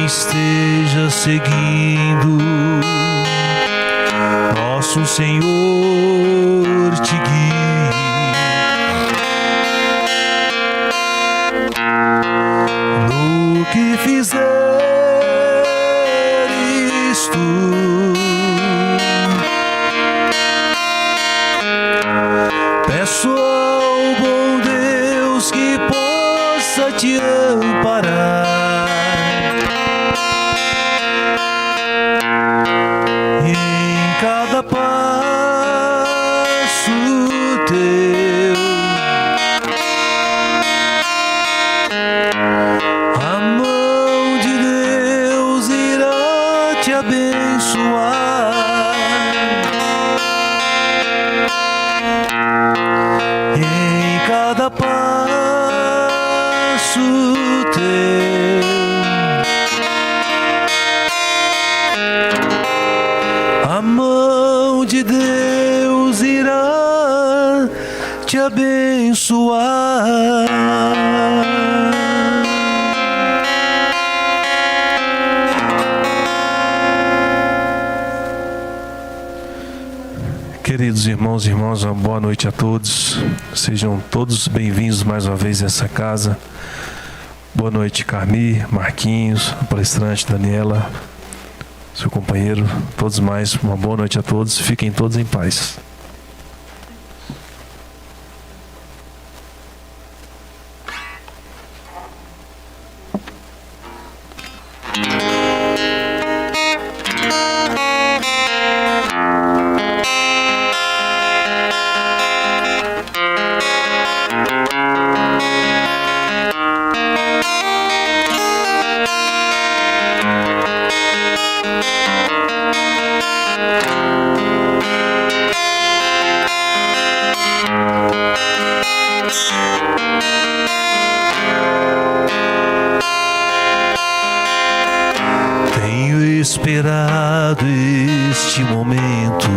esteja seguindo, nosso Senhor te guie. No que fizeres tu, peço ao bom Deus que possa te amparar em cada passo teu. A mão de Deus irá te abençoar em cada passo teu. A mão de Deus irá te abençoar. Queridos irmãos e irmãs, uma boa noite a todos. Sejam todos bem-vindos mais uma vez a essa casa. Boa noite, Carmi, Marquinhos, a palestrante Daniela, seu companheiro, todos mais. Uma boa noite a todos. Fiquem todos em paz. Esperado este momento,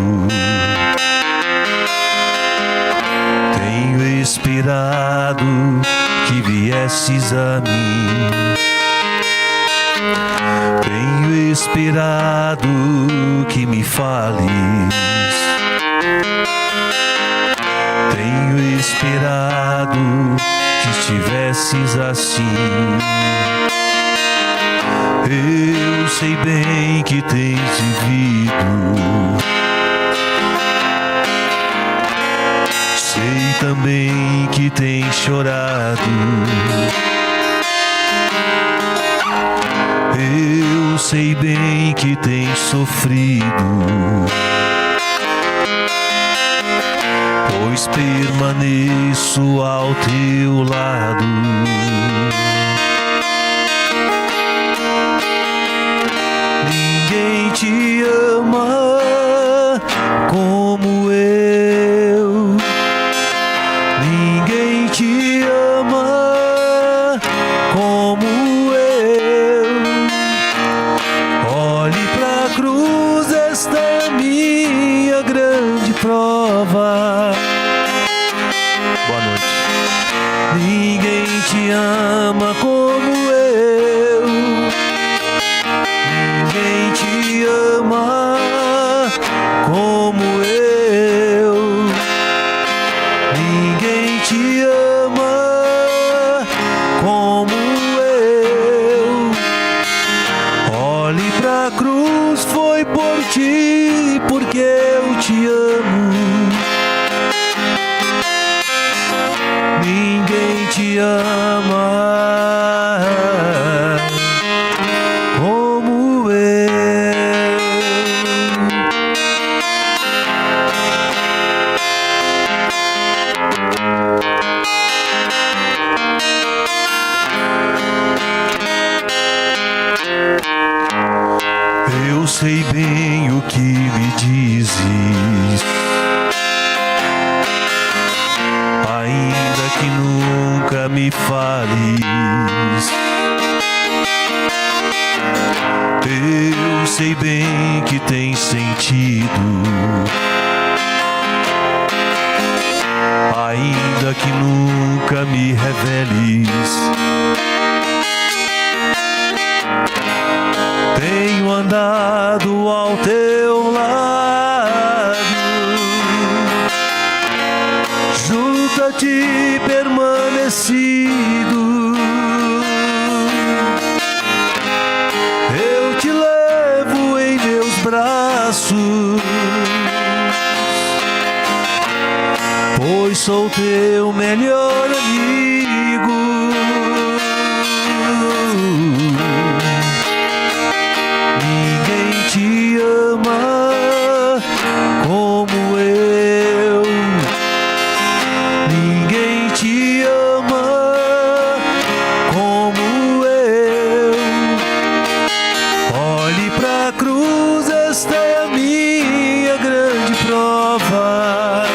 tenho esperado que viesses a mim, tenho esperado que me fales, tenho esperado que estivesses assim. Eu sei bem que tens vivido, sei também que tens chorado. Eu sei bem que tens sofrido, pois permaneço ao teu lado. Ninguém te ama como eu, ninguém te ama como eu. Olhe pra cruz, esta é minha grande prova. Boa noite. Ninguém te ama como eu, ninguém te ama como eu, ninguém te ama como eu. Olhe pra cruz, foi por ti, porque eu te amo. Ninguém te ama como eu. Eu sei bem o que me dizes, ainda que nunca me fales. Eu sei bem que tens sentido, ainda que nunca me reveles. sou teu melhor amigo. Ninguém te ama como eu. Ninguém te ama como eu. Olhe pra cruz, esta é a minha grande prova.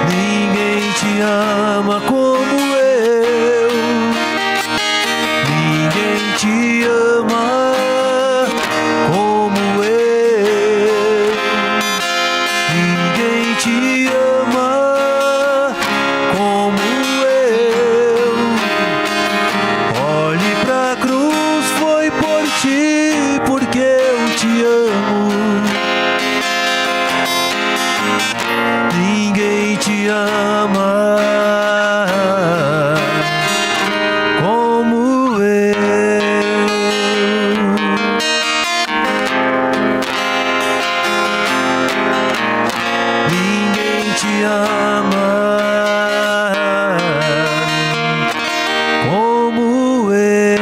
Ninguém te ama como eu. Ninguém te ama como eu. Ninguém te ama como eu. Olhe pra cruz, foi por ti, porque eu te amo. Ninguém te ama como eu. Ninguém te ama como eu.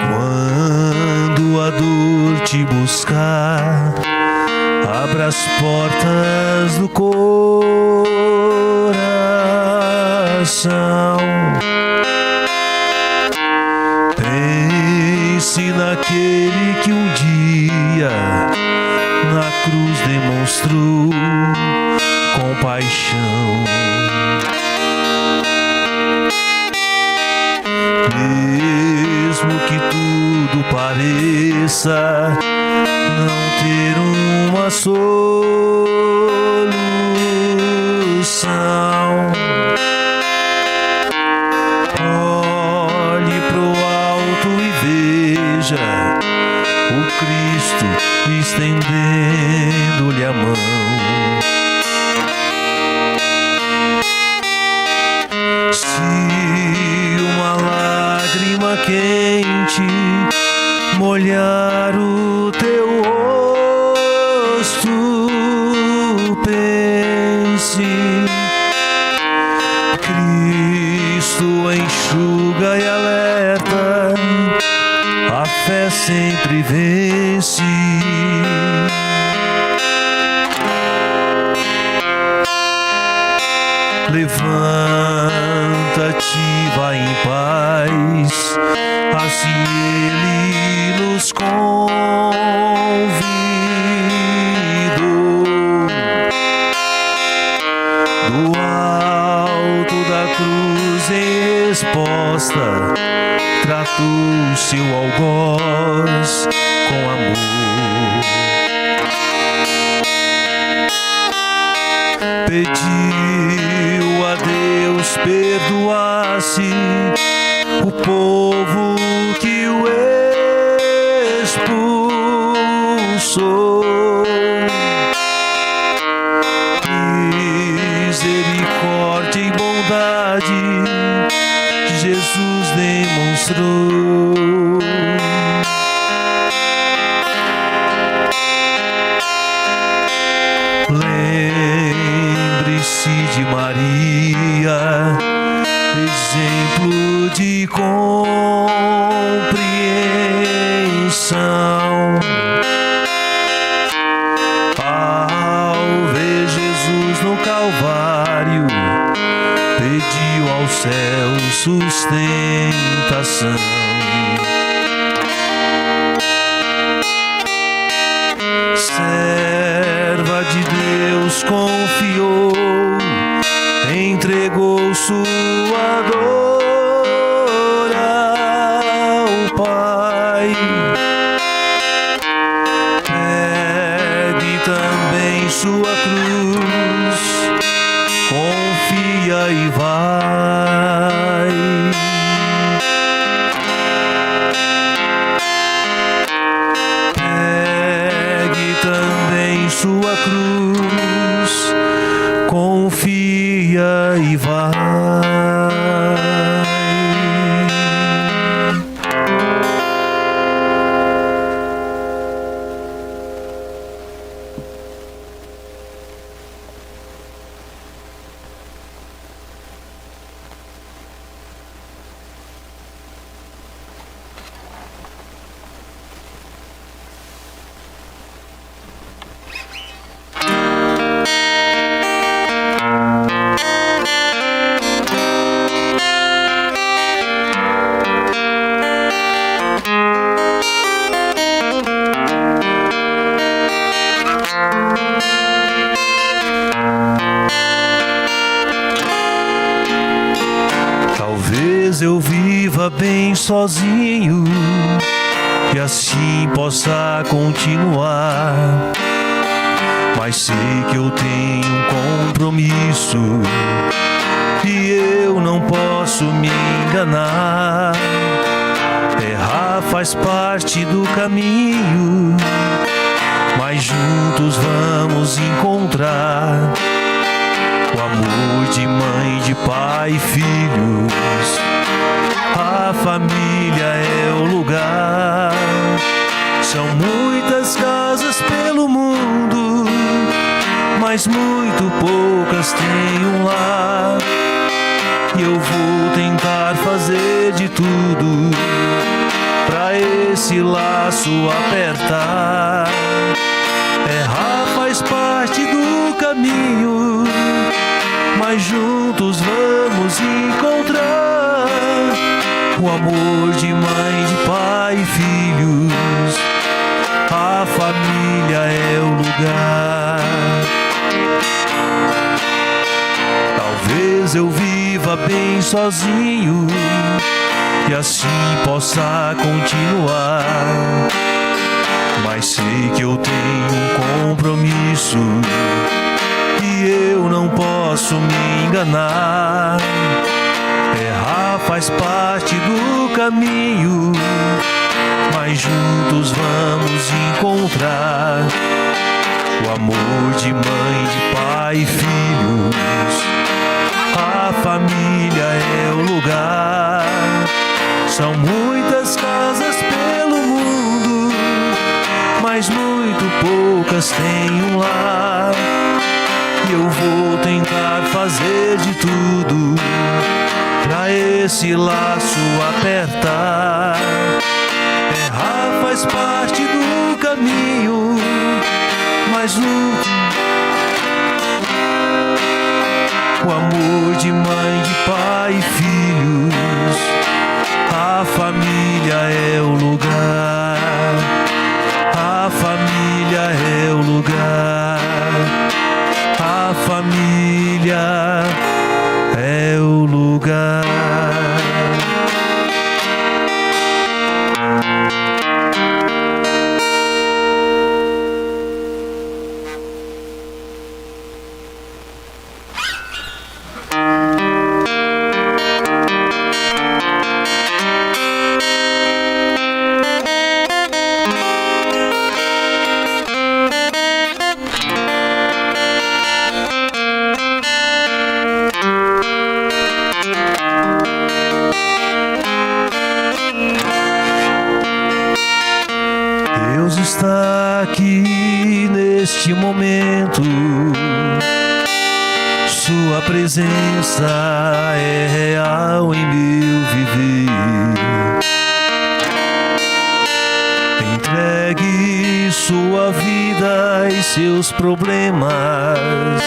Quando a dor te buscar, abra as portas do coração. Pense naquele que um dia na cruz demonstrou compaixão. Mesmo que tudo pareça não ter uma solução, olhe pro alto e veja o Cristo estendendo-lhe a mão. Se uma lágrima quente molhar o teu rosto, pense, Cristo enxuga e alerta, a fé sempre vence. Levanta-te, vai em paz, assim Ele nos convidou. Do alto da cruz em resposta, tratou seu algoz com amor. Pediu a Deus perdoasse o povo que o expulsou. Misericórdia e bondade Jesus demonstrou. Lembre-se de Maria, exemplo de compreensão. Ao ver Jesus no Calvário, pediu ao céu sustentação. Céu sua dor ao Pai. Pegue também sua cruz, confia e vai. Pegue também sua cruz, confia e vai. Talvez eu viva bem sozinho e assim possa continuar, mas sei que eu tenho um compromisso e eu não posso me enganar. Errar faz parte do caminho, mas juntos vamos encontrar o amor de mãe, de pai e filhos. A família é o lugar. São muitas casas pelo mundo, mas muito poucas têm um lar. E eu vou tentar fazer de tudo pra esse laço apertar. Errar faz parte do caminho, mas juntos vamos encontrar o amor de mãe, de pai e filhos. A família é o lugar. Talvez eu viva bem sozinho e assim possa continuar, mas sei que eu tenho um compromisso e eu não posso me enganar. Errar faz parte do caminho, mas juntos vamos encontrar o amor de mãe, de pai e filhos. A família é o lugar. São muitas casas pelo mundo, mas muito poucas têm um lar. E eu vou tentar fazer de tudo pra esse laço apertar. Errar faz parte do caminho, mas o amor de mãe, de pai e filhos. A família é o lugar. A família é o lugar. A família é o lugar. Deus está aqui neste momento. Sua presença é real em meu viver. Entregue sua vida e seus problemas.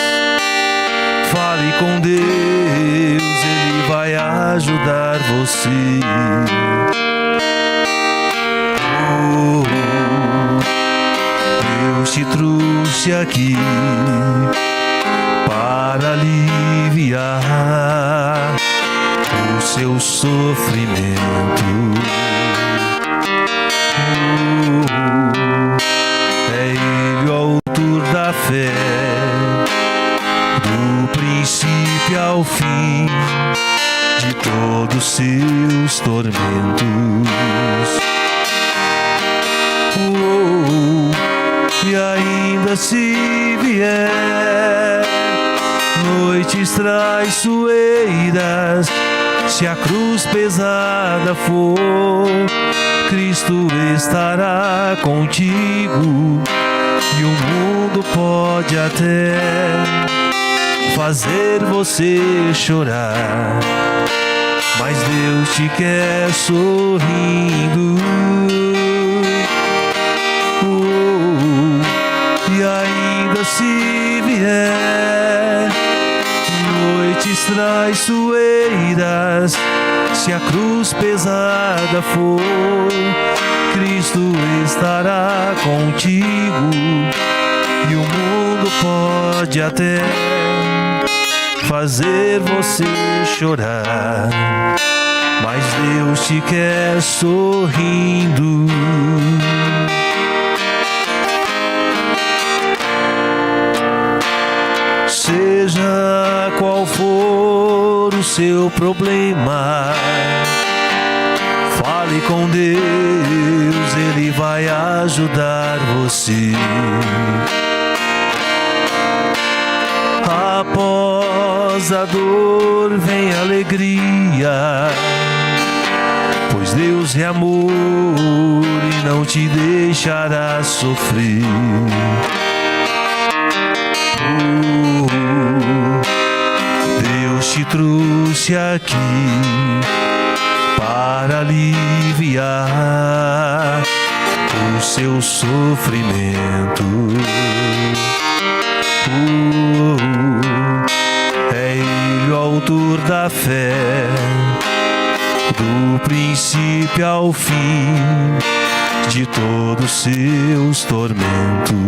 Fale com Deus, Ele vai ajudar você. Deus te trouxe aqui para aliviar seu sofrimento. É Ele o autor da fé, do princípio ao fim de todos seus tormentos. E ainda se vier noites traiçoeiras, se a cruz pesada for, Cristo estará contigo. E o mundo pode até fazer você chorar, mas Deus te quer sorrindo. E ainda se vier noites traiçoeiras, se a cruz pesada for, Cristo estará contigo. E o mundo pode até fazer você chorar, mas Deus te quer sorrindo. Seja qual for o seu problema, fale com Deus, Ele vai ajudar você. Após a dor vem a alegria, pois Deus é amor e não te deixará sofrer. Deus te trouxe aqui para aliviar o seu sofrimento. É Ele o autor da fé, do princípio ao fim de todos seus tormentos.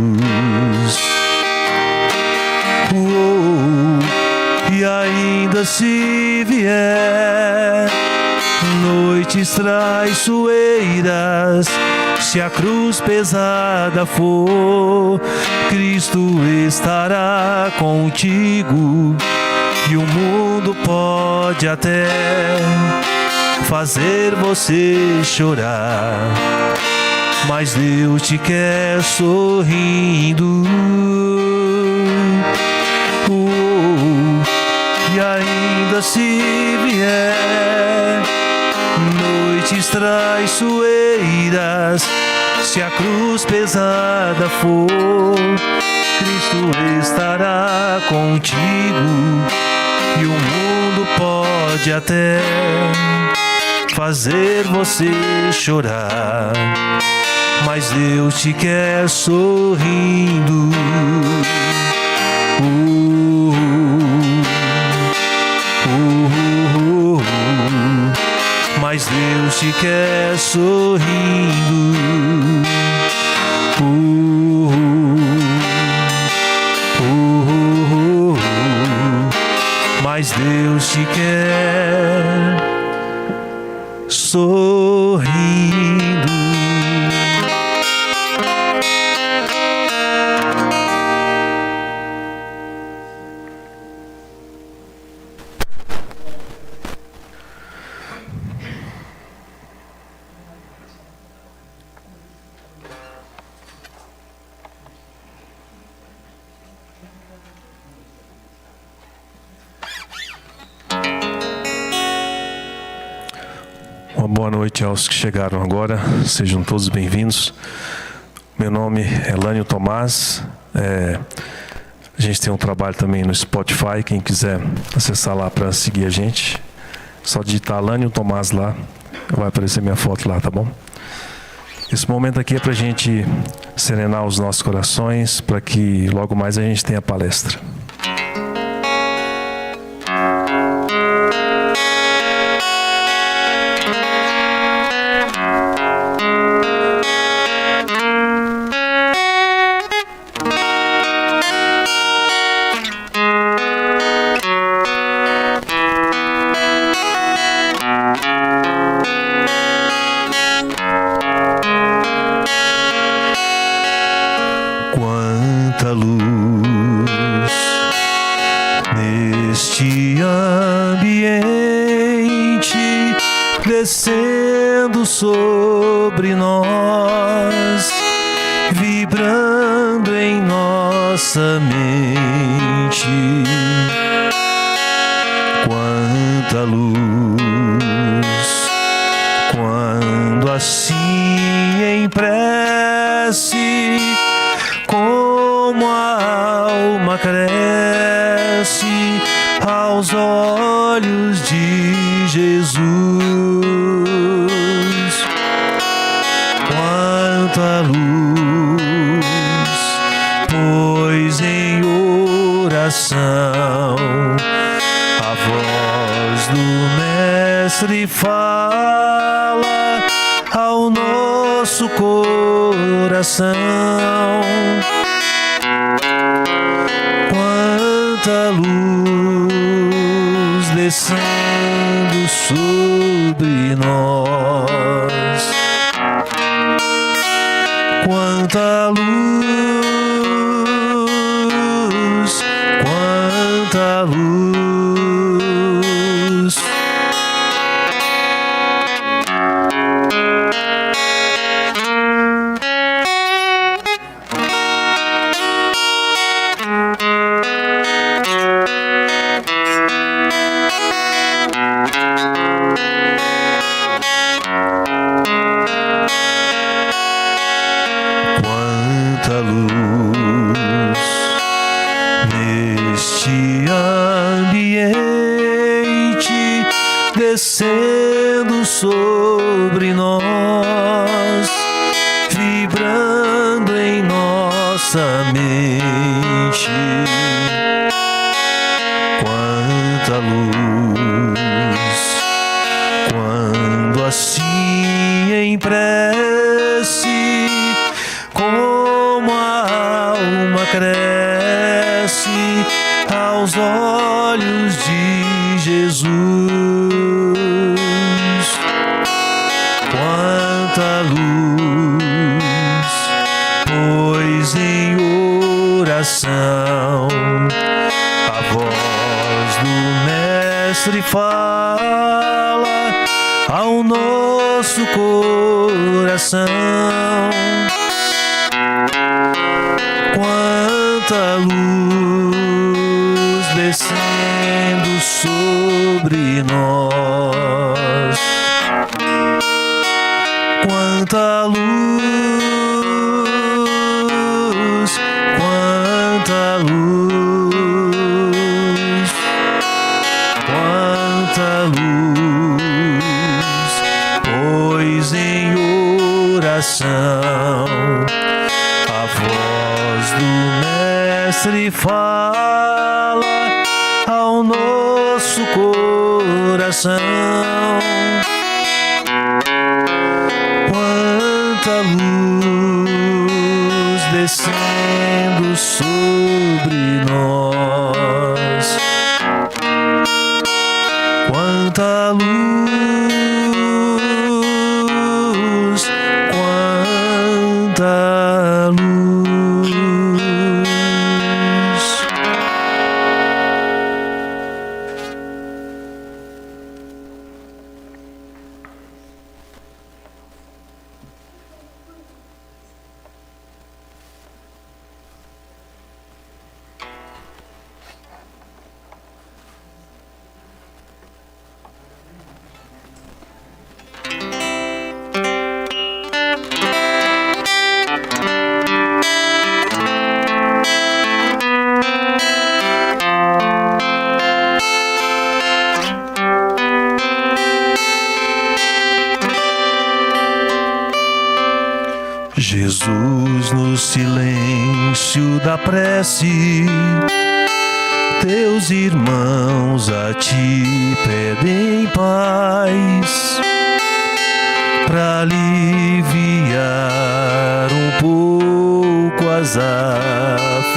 E ainda se vier noites traiçoeiras, se a cruz pesada for, Cristo estará contigo. E o mundo pode até fazer você chorar, mas Deus te quer sorrindo. E ainda se vier noites traiçoeiras, se a cruz pesada for, Cristo estará contigo. E o mundo pode até fazer você chorar, mas Deus te quer sorrindo. Mas Deus te quer sorrindo. Mas Deus te quer sorrindo. Uma boa noite aos que chegaram agora, sejam todos bem-vindos. Meu nome é Lânio Tomás, a gente tem um trabalho também no Spotify, quem quiser acessar lá para seguir a gente, só digitar Lânio Tomás lá, vai aparecer minha foto lá, tá bom? Esse momento aqui é para a gente serenar os nossos corações, para que logo mais a gente tenha palestra. descendo sobre nós, vibrando em nossa mente. Quanta luz, quando assim em prece, como a alma cresce aos olhos de Jesus. Quanta luz, pois em oração a voz do Mestre fala ao nosso coração. Quanta luz descendo sobre nós. Quanta luz, quanta luz. Quanta luz neste ambiente, descendo sobre nós, vibrando em nossa mente. Quanta luz, quando assim em prece, como a alma cresce aos olhos de Jesus. Quanta luz, pois em oração a voz do Mestre fala ao nosso coração. Quanta luz descendo sobre nós. Quanta luz, quanta luz, quanta luz, pois em oração a voz do Mestre fala ao nosso coração. Quanta luz descendo sobre nós. Quanta luz, quanta luz. Jesus, no silêncio da prece, teus irmãos a ti pedem paz, pra aliviar um pouco as aflições.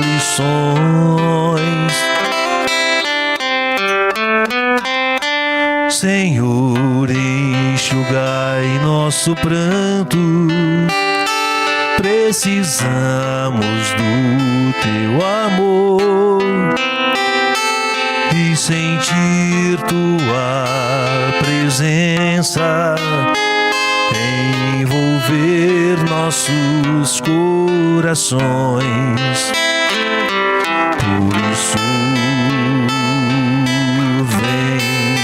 Senhor, enxugai nosso pranto, precisamos do teu amor e sentir tua presença envolver nossos corações. Por isso vem,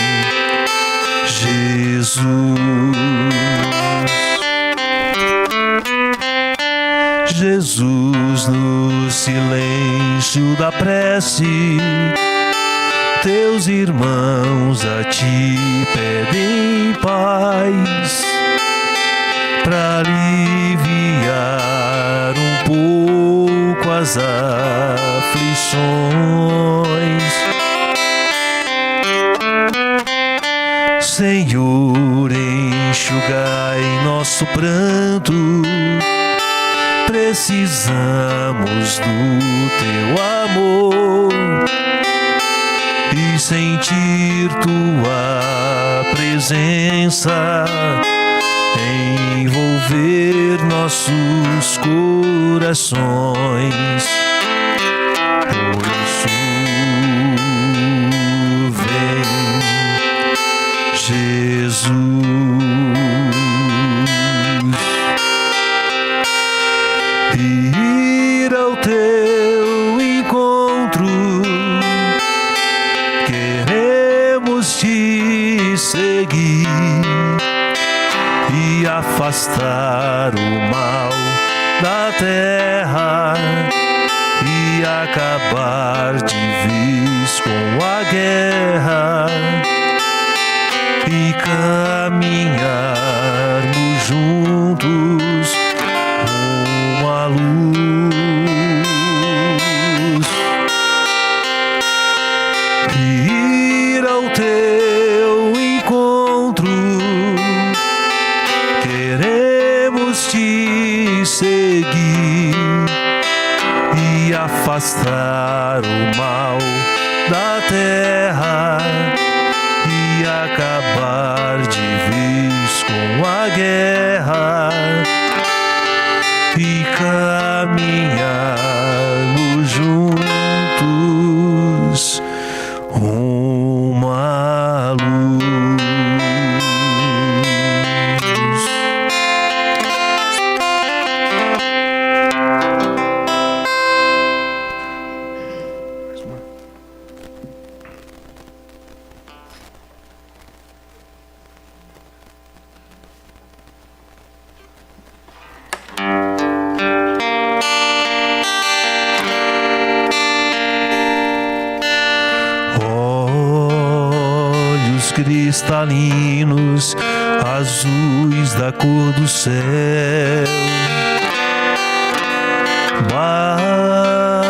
Jesus. Jesus, no silêncio da prece, teus irmãos a ti pedem paz, para aliviar um pouco as aflições. Senhor, enxugai nosso pranto, precisamos do teu amor e sentir tua presença envolver nossos corações. Por isso vem, Jesus. Ir ao teu encontro, queremos te seguir e afastar o mal da terra e acabar de vez com a guerra e caminharmos juntos rumo à luz. Ir ao teu encontro, queremos te seguir e afastar o mal da terra e acabar de vez com a guerra e caminharmos juntos rumo à luz. Cristalinos, azuis da cor do céu, barba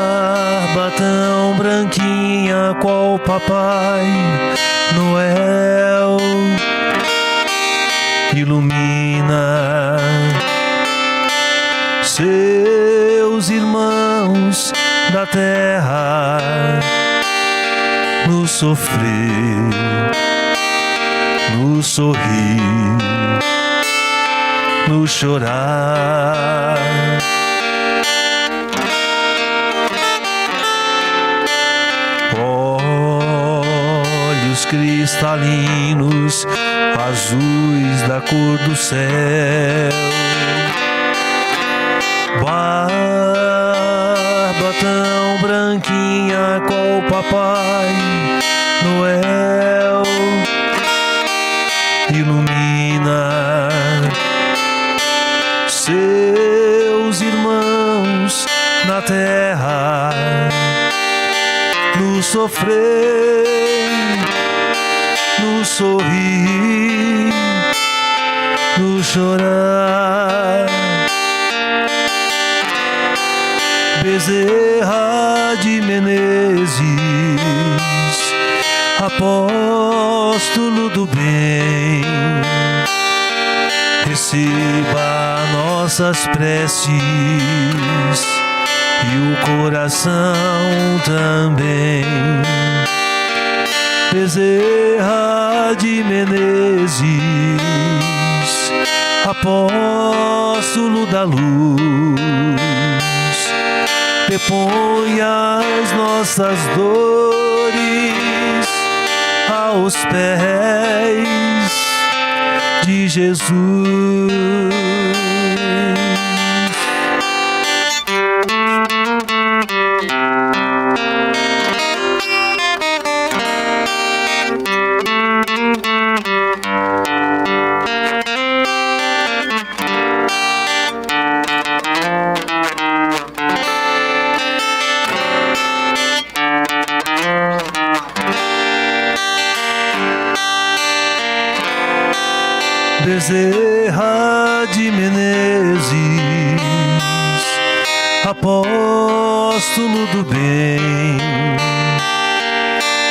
tão branquinha qual Papai Noel, ilumina seus irmãos da terra no sofrer, no sorrir, no chorar. Olhos cristalinos, azuis da cor do céu, barba tão branquinha qual Papai Noel, ilumina seus irmãos na terra no sofrer, no sorrir, no chorar. Bezerra de Menezes, apóstolo do bem, receba nossas preces e o coração também. Bezerra de Menezes, apóstolo da luz, depõe as nossas dores aos pés de Jesus. Bezerra de Menezes, apóstolo do bem,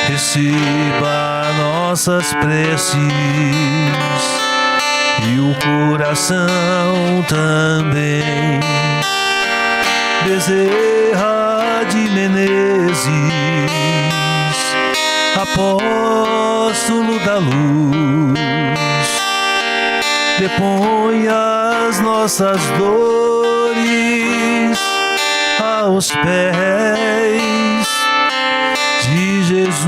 receba nossas preces e o coração também. Bezerra de Menezes, apóstolo da luz, depõe as nossas dores aos pés de Jesus.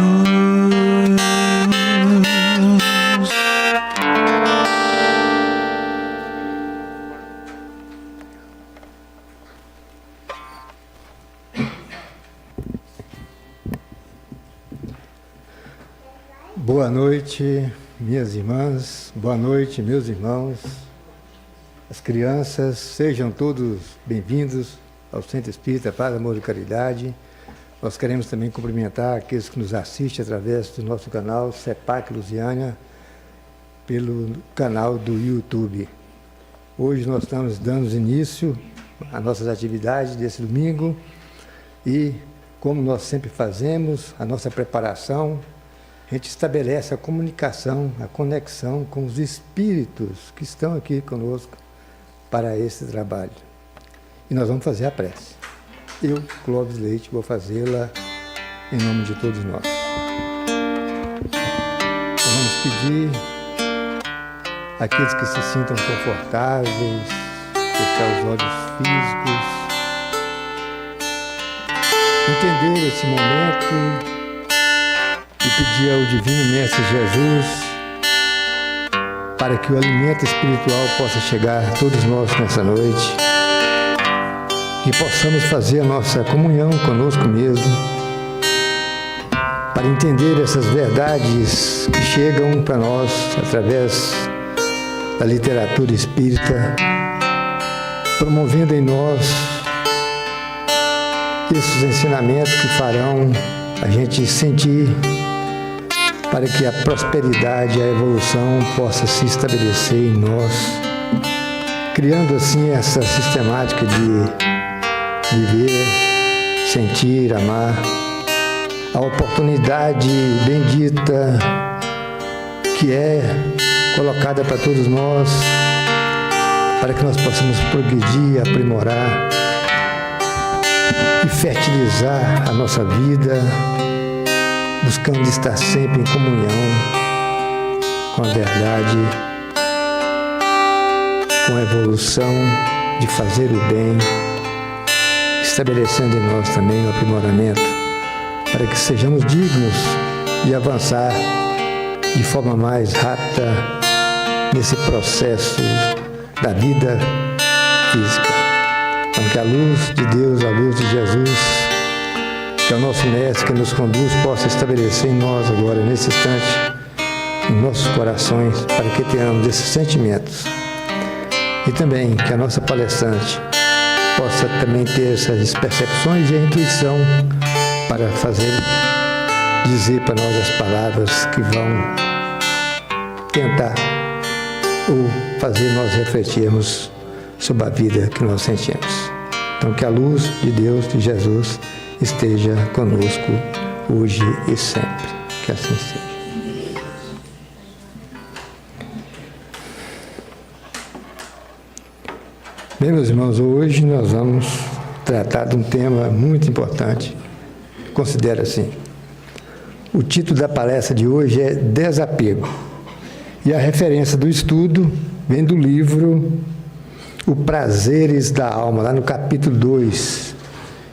Boa noite, minhas irmãs, boa noite, meus irmãos, as crianças, sejam todos bem-vindos ao Centro Espírita Paz, Amor e Caridade. Nós queremos também cumprimentar aqueles que nos assistem através do nosso canal CEPAC Lusiânia, pelo canal do YouTube. Hoje nós estamos dando início às nossas atividades desse domingo e, como nós sempre fazemos, a nossa preparação, a gente estabelece a comunicação, a conexão com os espíritos que estão aqui conosco para esse trabalho. E nós vamos fazer a prece. Eu, Clóvis Leite, vou fazê-la em nome de todos nós. Vamos pedir àqueles que se sintam confortáveis, fechar os olhos físicos, entender esse momento e pedir ao Divino Mestre Jesus para que o alimento espiritual possa chegar a todos nós nessa noite e possamos fazer a nossa comunhão conosco mesmo para entender essas verdades que chegam para nós através da literatura espírita, promovendo em nós esses ensinamentos que farão a gente sentir para que a prosperidade e a evolução possa se estabelecer em nós, criando assim essa sistemática de viver, sentir, amar, a oportunidade bendita que é colocada para todos nós, para que nós possamos progredir, aprimorar e fertilizar a nossa vida, buscando estar sempre em comunhão com a verdade, com a evolução de fazer o bem, estabelecendo em nós também o aprimoramento, para que sejamos dignos de avançar de forma mais rápida nesse processo da vida física. Então, que a luz de Deus, a luz de Jesus, que é o nosso Mestre que nos conduz, possa estabelecer em nós agora, nesse instante, em nossos corações, para que tenhamos esses sentimentos. E também que a nossa palestrante possa também ter essas percepções e a intuição para dizer para nós as palavras que vão tentar ou fazer nós refletirmos sobre a vida que nós sentimos. Então, que a luz de Deus, de Jesus, esteja conosco hoje e sempre. Que assim seja. Bem, meus irmãos, hoje nós vamos tratar de um tema muito importante. Considero assim. O título da palestra de hoje é Desapego. E a referência do estudo vem do livro O Prazeres da Alma, lá no capítulo 2,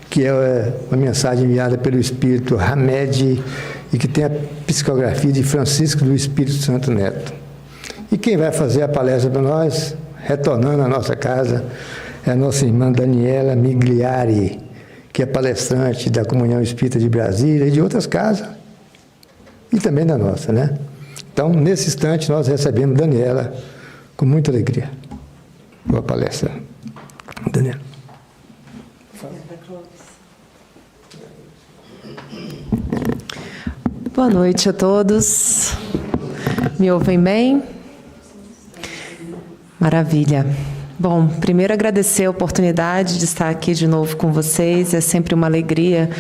que é uma mensagem enviada pelo Espírito Hamed e que tem a psicografia de Francisco do Espírito Santo Neto. E quem vai fazer a palestra para nós, retornando à nossa casa, é a nossa irmã Daniela Migliari, que é palestrante da Comunhão Espírita de Brasília e de outras casas, e também da nossa, né? Então, nesse instante, nós recebemos Daniela com muita alegria. Boa palestra, Daniela. Boa noite a todos. Me ouvem bem? Maravilha. Bom, primeiro agradecer a oportunidade de estar aqui de novo com vocês. É sempre uma alegria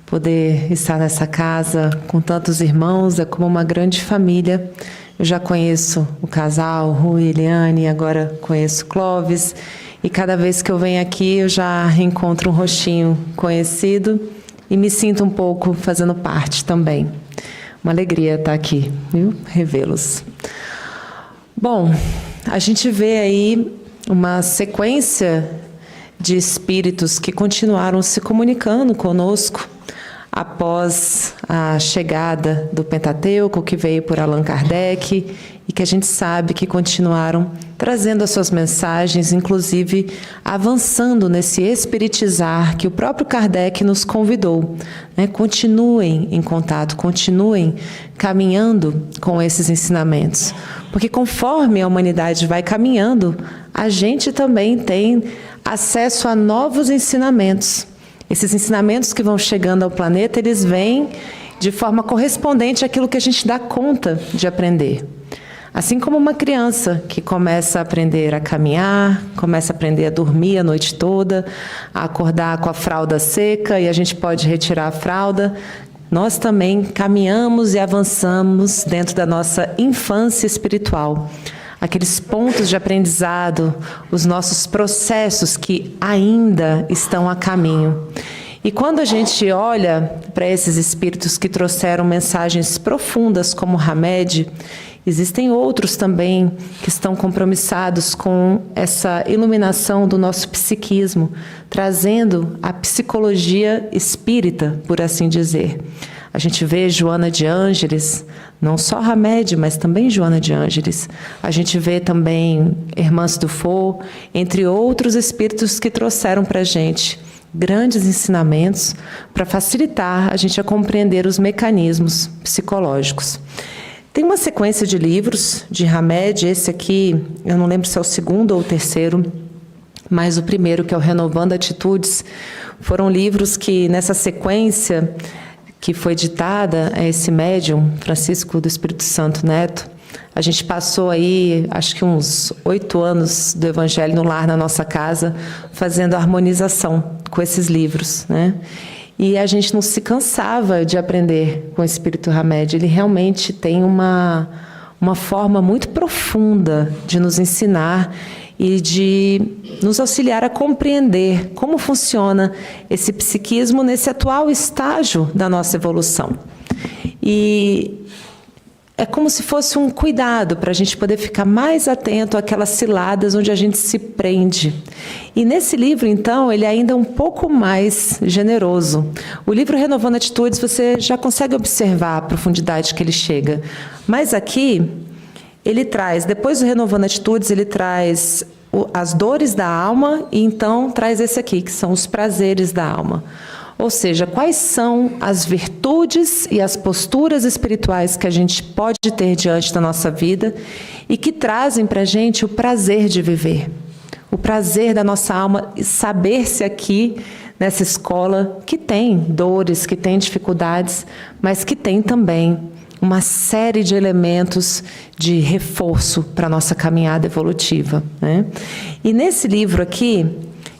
poder estar nessa casa com tantos irmãos. É como uma grande família. Eu já conheço o casal, Rui e Eliane, agora conheço Clóvis. E cada vez que eu venho aqui, eu já reencontro um rostinho conhecido e me sinto um pouco fazendo parte também. Uma alegria estar aqui, viu? Revê-los. Bom, a gente vê aí uma sequência de espíritos que continuaram se comunicando conosco após a chegada do Pentateuco, que veio por Allan Kardec, e que a gente sabe que continuaram trazendo as suas mensagens, inclusive avançando nesse espiritizar que o próprio Kardec nos convidou, né? Continuem em contato, continuem caminhando com esses ensinamentos, porque conforme a humanidade vai caminhando, a gente também tem acesso a novos ensinamentos. Esses ensinamentos que vão chegando ao planeta, eles vêm de forma correspondente àquilo que a gente dá conta de aprender. Assim como uma criança que começa a aprender a caminhar, começa a aprender a dormir a noite toda, a acordar com a fralda seca e a gente pode retirar a fralda, nós também caminhamos e avançamos dentro da nossa infância espiritual. Aqueles pontos de aprendizado, os nossos processos que ainda estão a caminho. E quando a gente olha para esses espíritos que trouxeram mensagens profundas como Hamed, existem outros também que estão compromissados com essa iluminação do nosso psiquismo, trazendo a psicologia espírita, por assim dizer. A gente vê Joana de Ângeles, não só Hamed, mas também Joana de Ângeles. A gente vê também Hermance Dufour, entre outros espíritos que trouxeram para a gente grandes ensinamentos para facilitar a gente a compreender os mecanismos psicológicos. Tem uma sequência de livros de Hamed, esse aqui, eu não lembro se é o segundo ou o terceiro, mas o primeiro, que é o Renovando Atitudes, foram livros que, nessa sequência que foi ditada a esse médium, Francisco do Espírito Santo Neto, a gente passou aí, acho que uns 8 anos do Evangelho no Lar, na nossa casa, fazendo harmonização com esses livros, né? E a gente não se cansava de aprender com o Espírito Hamed. Ele realmente tem uma forma muito profunda de nos ensinar e de nos auxiliar a compreender como funciona esse psiquismo nesse atual estágio da nossa evolução. E é como se fosse um cuidado para a gente poder ficar mais atento àquelas ciladas onde a gente se prende. E nesse livro, então, ele é ainda um pouco mais generoso. O livro Renovando Atitudes, você já consegue observar a profundidade que ele chega. Mas aqui, ele traz, depois do Renovando Atitudes, ele traz as dores da alma e então traz esse aqui, que são os prazeres da alma. Ou seja, quais são as virtudes e as posturas espirituais que a gente pode ter diante da nossa vida e que trazem para a gente o prazer de viver. O prazer da nossa alma e saber-se aqui, nessa escola, que tem dores, que tem dificuldades, mas que tem também uma série de elementos de reforço para a nossa caminhada evolutiva, né? E nesse livro aqui,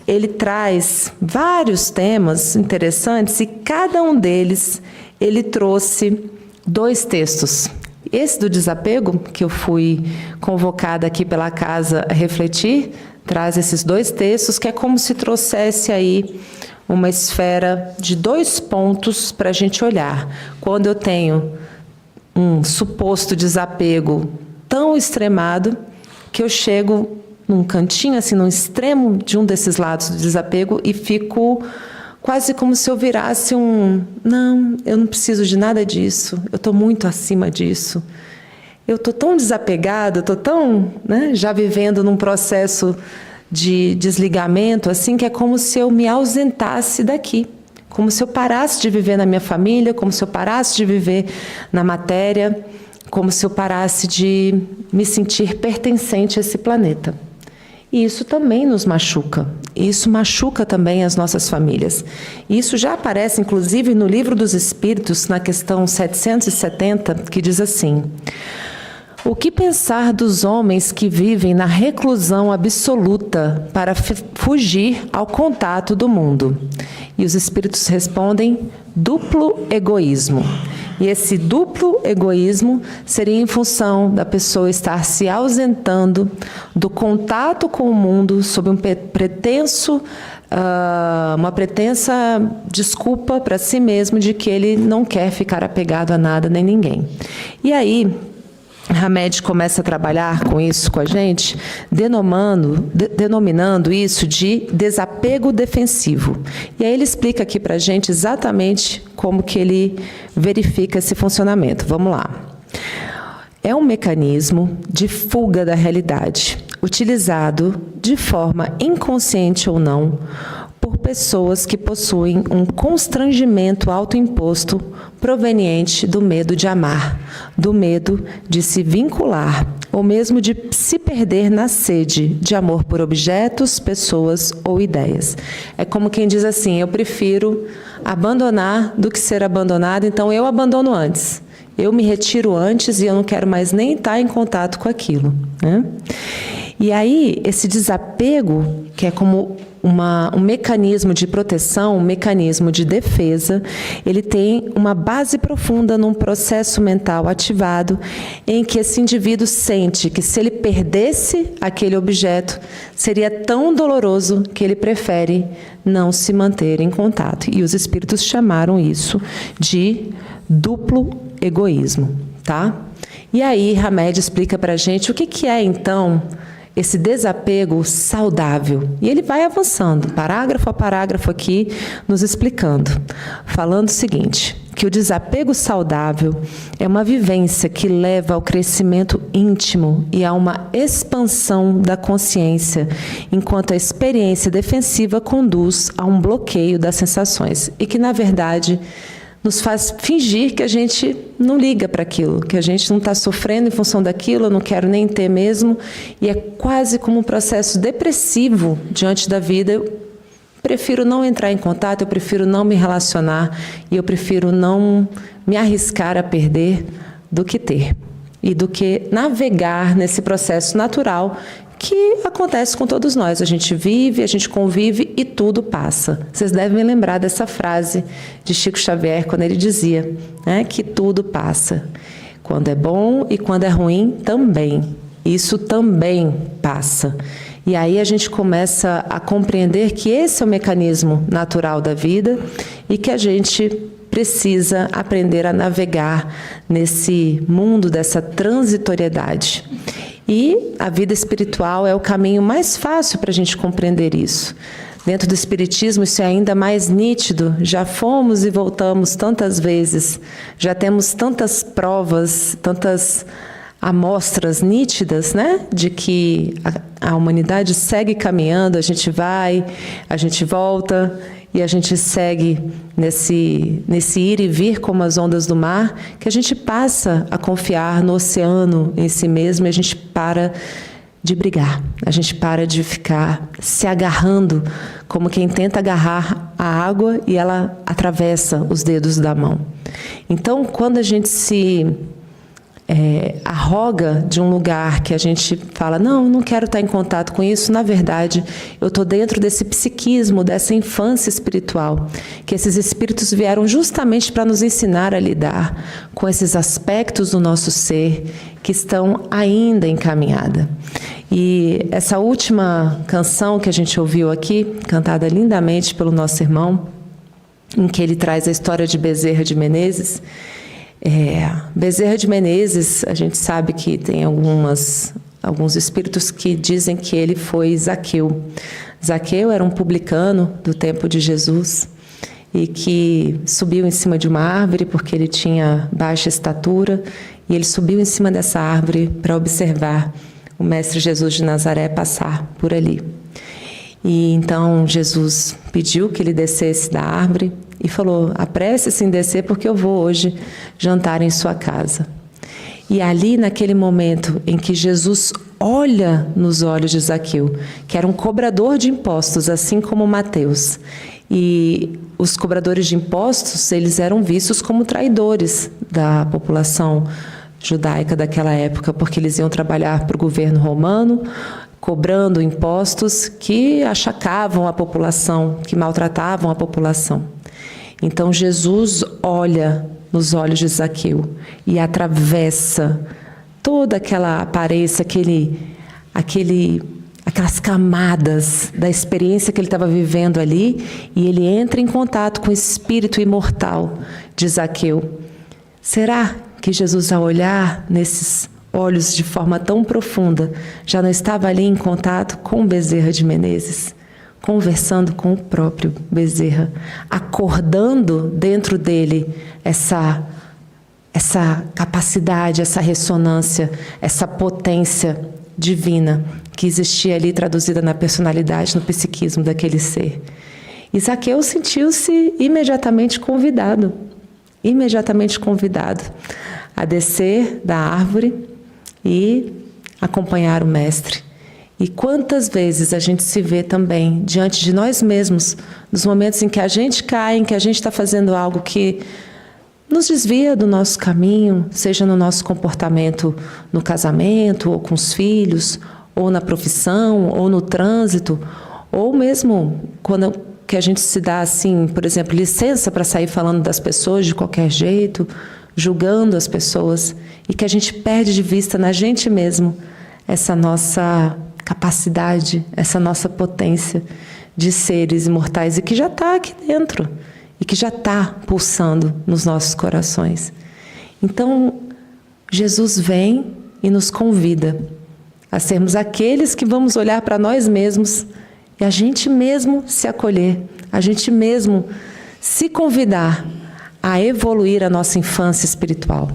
ele traz vários temas interessantes e cada um deles ele trouxe 2 textos. Esse do desapego, que eu fui convocada aqui pela casa a refletir, traz esses 2 textos, que é como se trouxesse aí uma esfera de 2 pontos para a gente olhar. Quando eu tenho um suposto desapego tão extremado que eu chego num cantinho, assim, num extremo de um desses lados do desapego e fico quase como se eu virasse não, eu não preciso de nada disso, eu estou muito acima disso. Eu estou tão desapegado, estou tão, já vivendo num processo de desligamento, assim, que é como se eu me ausentasse daqui. Como se eu parasse de viver na minha família, como se eu parasse de viver na matéria, como se eu parasse de me sentir pertencente a esse planeta. E isso também nos machuca. Isso machuca também as nossas famílias. E isso já aparece, inclusive, no Livro dos Espíritos, na questão 770, que diz assim: o que pensar dos homens que vivem na reclusão absoluta para fugir ao contato do mundo? E os espíritos respondem: duplo egoísmo. E esse duplo egoísmo seria em função da pessoa estar se ausentando do contato com o mundo sob uma pretensa desculpa para si mesmo de que ele não quer ficar apegado a nada nem ninguém. E aí Hamed começa a trabalhar com isso com a gente, denominando isso de desapego defensivo. E aí ele explica aqui para a gente exatamente como que ele verifica esse funcionamento. Vamos lá. É um mecanismo de fuga da realidade, utilizado de forma inconsciente ou não, por pessoas que possuem um constrangimento autoimposto proveniente do medo de amar, do medo de se vincular, ou mesmo de se perder na sede de amor por objetos, pessoas ou ideias. É como quem diz assim: eu prefiro abandonar do que ser abandonado, então eu abandono antes. Eu me retiro antes e eu não quero mais nem estar em contato com aquilo, né? E aí, esse desapego, que é como um mecanismo de proteção, um mecanismo de defesa, ele tem uma base profunda num processo mental ativado em que esse indivíduo sente que se ele perdesse aquele objeto, seria tão doloroso que ele prefere não se manter em contato. E os espíritos chamaram isso de duplo egoísmo, tá? E aí Hamed explica para a gente o que é, então, esse desapego saudável. E ele vai avançando, parágrafo a parágrafo aqui, nos explicando, falando o seguinte: que o desapego saudável é uma vivência que leva ao crescimento íntimo e a uma expansão da consciência, enquanto a experiência defensiva conduz a um bloqueio das sensações, e que, na verdade, nos faz fingir que a gente não liga para aquilo, que a gente não está sofrendo em função daquilo, eu não quero nem ter mesmo, e é quase como um processo depressivo diante da vida. Eu prefiro não entrar em contato, eu prefiro não me relacionar, e eu prefiro não me arriscar a perder do que ter, e do que navegar nesse processo natural que acontece com todos nós. A gente vive, a gente convive e tudo passa. Vocês devem lembrar dessa frase de Chico Xavier, quando ele dizia, né, que tudo passa. Quando é bom e quando é ruim, também. Isso também passa. E aí a gente começa a compreender que esse é o mecanismo natural da vida e que a gente precisa aprender a navegar nesse mundo dessa transitoriedade. E a vida espiritual é o caminho mais fácil para a gente compreender isso. Dentro do Espiritismo, isso é ainda mais nítido. Já fomos e voltamos tantas vezes, já temos tantas provas, tantas amostras nítidas, né, de que a humanidade segue caminhando, a gente vai, a gente volta, e a gente segue nesse ir e vir como as ondas do mar, que a gente passa a confiar no oceano em si mesmo, e a gente para de brigar, a gente para de ficar se agarrando como quem tenta agarrar a água e ela atravessa os dedos da mão. Então, quando a gente se arroga de um lugar que a gente fala, não quero estar em contato com isso, na verdade, eu estou dentro desse psiquismo, dessa infância espiritual, que esses espíritos vieram justamente para nos ensinar a lidar com esses aspectos do nosso ser que estão ainda em caminhada. E essa última canção que a gente ouviu aqui, cantada lindamente pelo nosso irmão, em que ele traz a história de Bezerra de Menezes, Bezerra de Menezes, a gente sabe que tem alguns espíritos que dizem que ele foi Zaqueu. Zaqueu era um publicano do tempo de Jesus, e que subiu em cima de uma árvore porque ele tinha baixa estatura, e ele subiu em cima dessa árvore para observar o Mestre Jesus de Nazaré passar por ali. E então Jesus pediu que ele descesse da árvore e falou: apresse-se em descer porque eu vou hoje jantar em sua casa. E ali, naquele momento em que Jesus olha nos olhos de Zaqueu, que era um cobrador de impostos, assim como Mateus, e os cobradores de impostos, eles eram vistos como traidores da população judaica daquela época, porque eles iam trabalhar para o governo romano, cobrando impostos que achacavam a população, que maltratavam a população. Então Jesus olha nos olhos de Zaqueu e atravessa toda aquela aparência, aquelas camadas da experiência que ele estava vivendo ali, e ele entra em contato com o espírito imortal de Zaqueu. Será que Jesus, ao olhar nesses olhos de forma tão profunda, já não estava ali em contato com Bezerra de Menezes, conversando com o próprio Bezerra, acordando dentro dele essa capacidade, essa ressonância, essa potência divina que existia ali, traduzida na personalidade, no psiquismo daquele ser. E Zaqueu sentiu-se imediatamente convidado a descer da árvore e acompanhar o Mestre. E quantas vezes a gente se vê também diante de nós mesmos, nos momentos em que a gente cai, em que a gente está fazendo algo que nos desvia do nosso caminho, seja no nosso comportamento no casamento, ou com os filhos, ou na profissão, ou no trânsito, ou mesmo quando que a gente se dá, assim, por exemplo, licença para sair falando das pessoas de qualquer jeito, julgando as pessoas, e que a gente perde de vista na gente mesmo essa nossa capacidade, essa nossa potência de seres imortais, e que já está aqui dentro, e que já está pulsando nos nossos corações. Então, Jesus vem e nos convida a sermos aqueles que vamos olhar para nós mesmos e a gente mesmo se acolher, a gente mesmo se convidar a evoluir a nossa infância espiritual.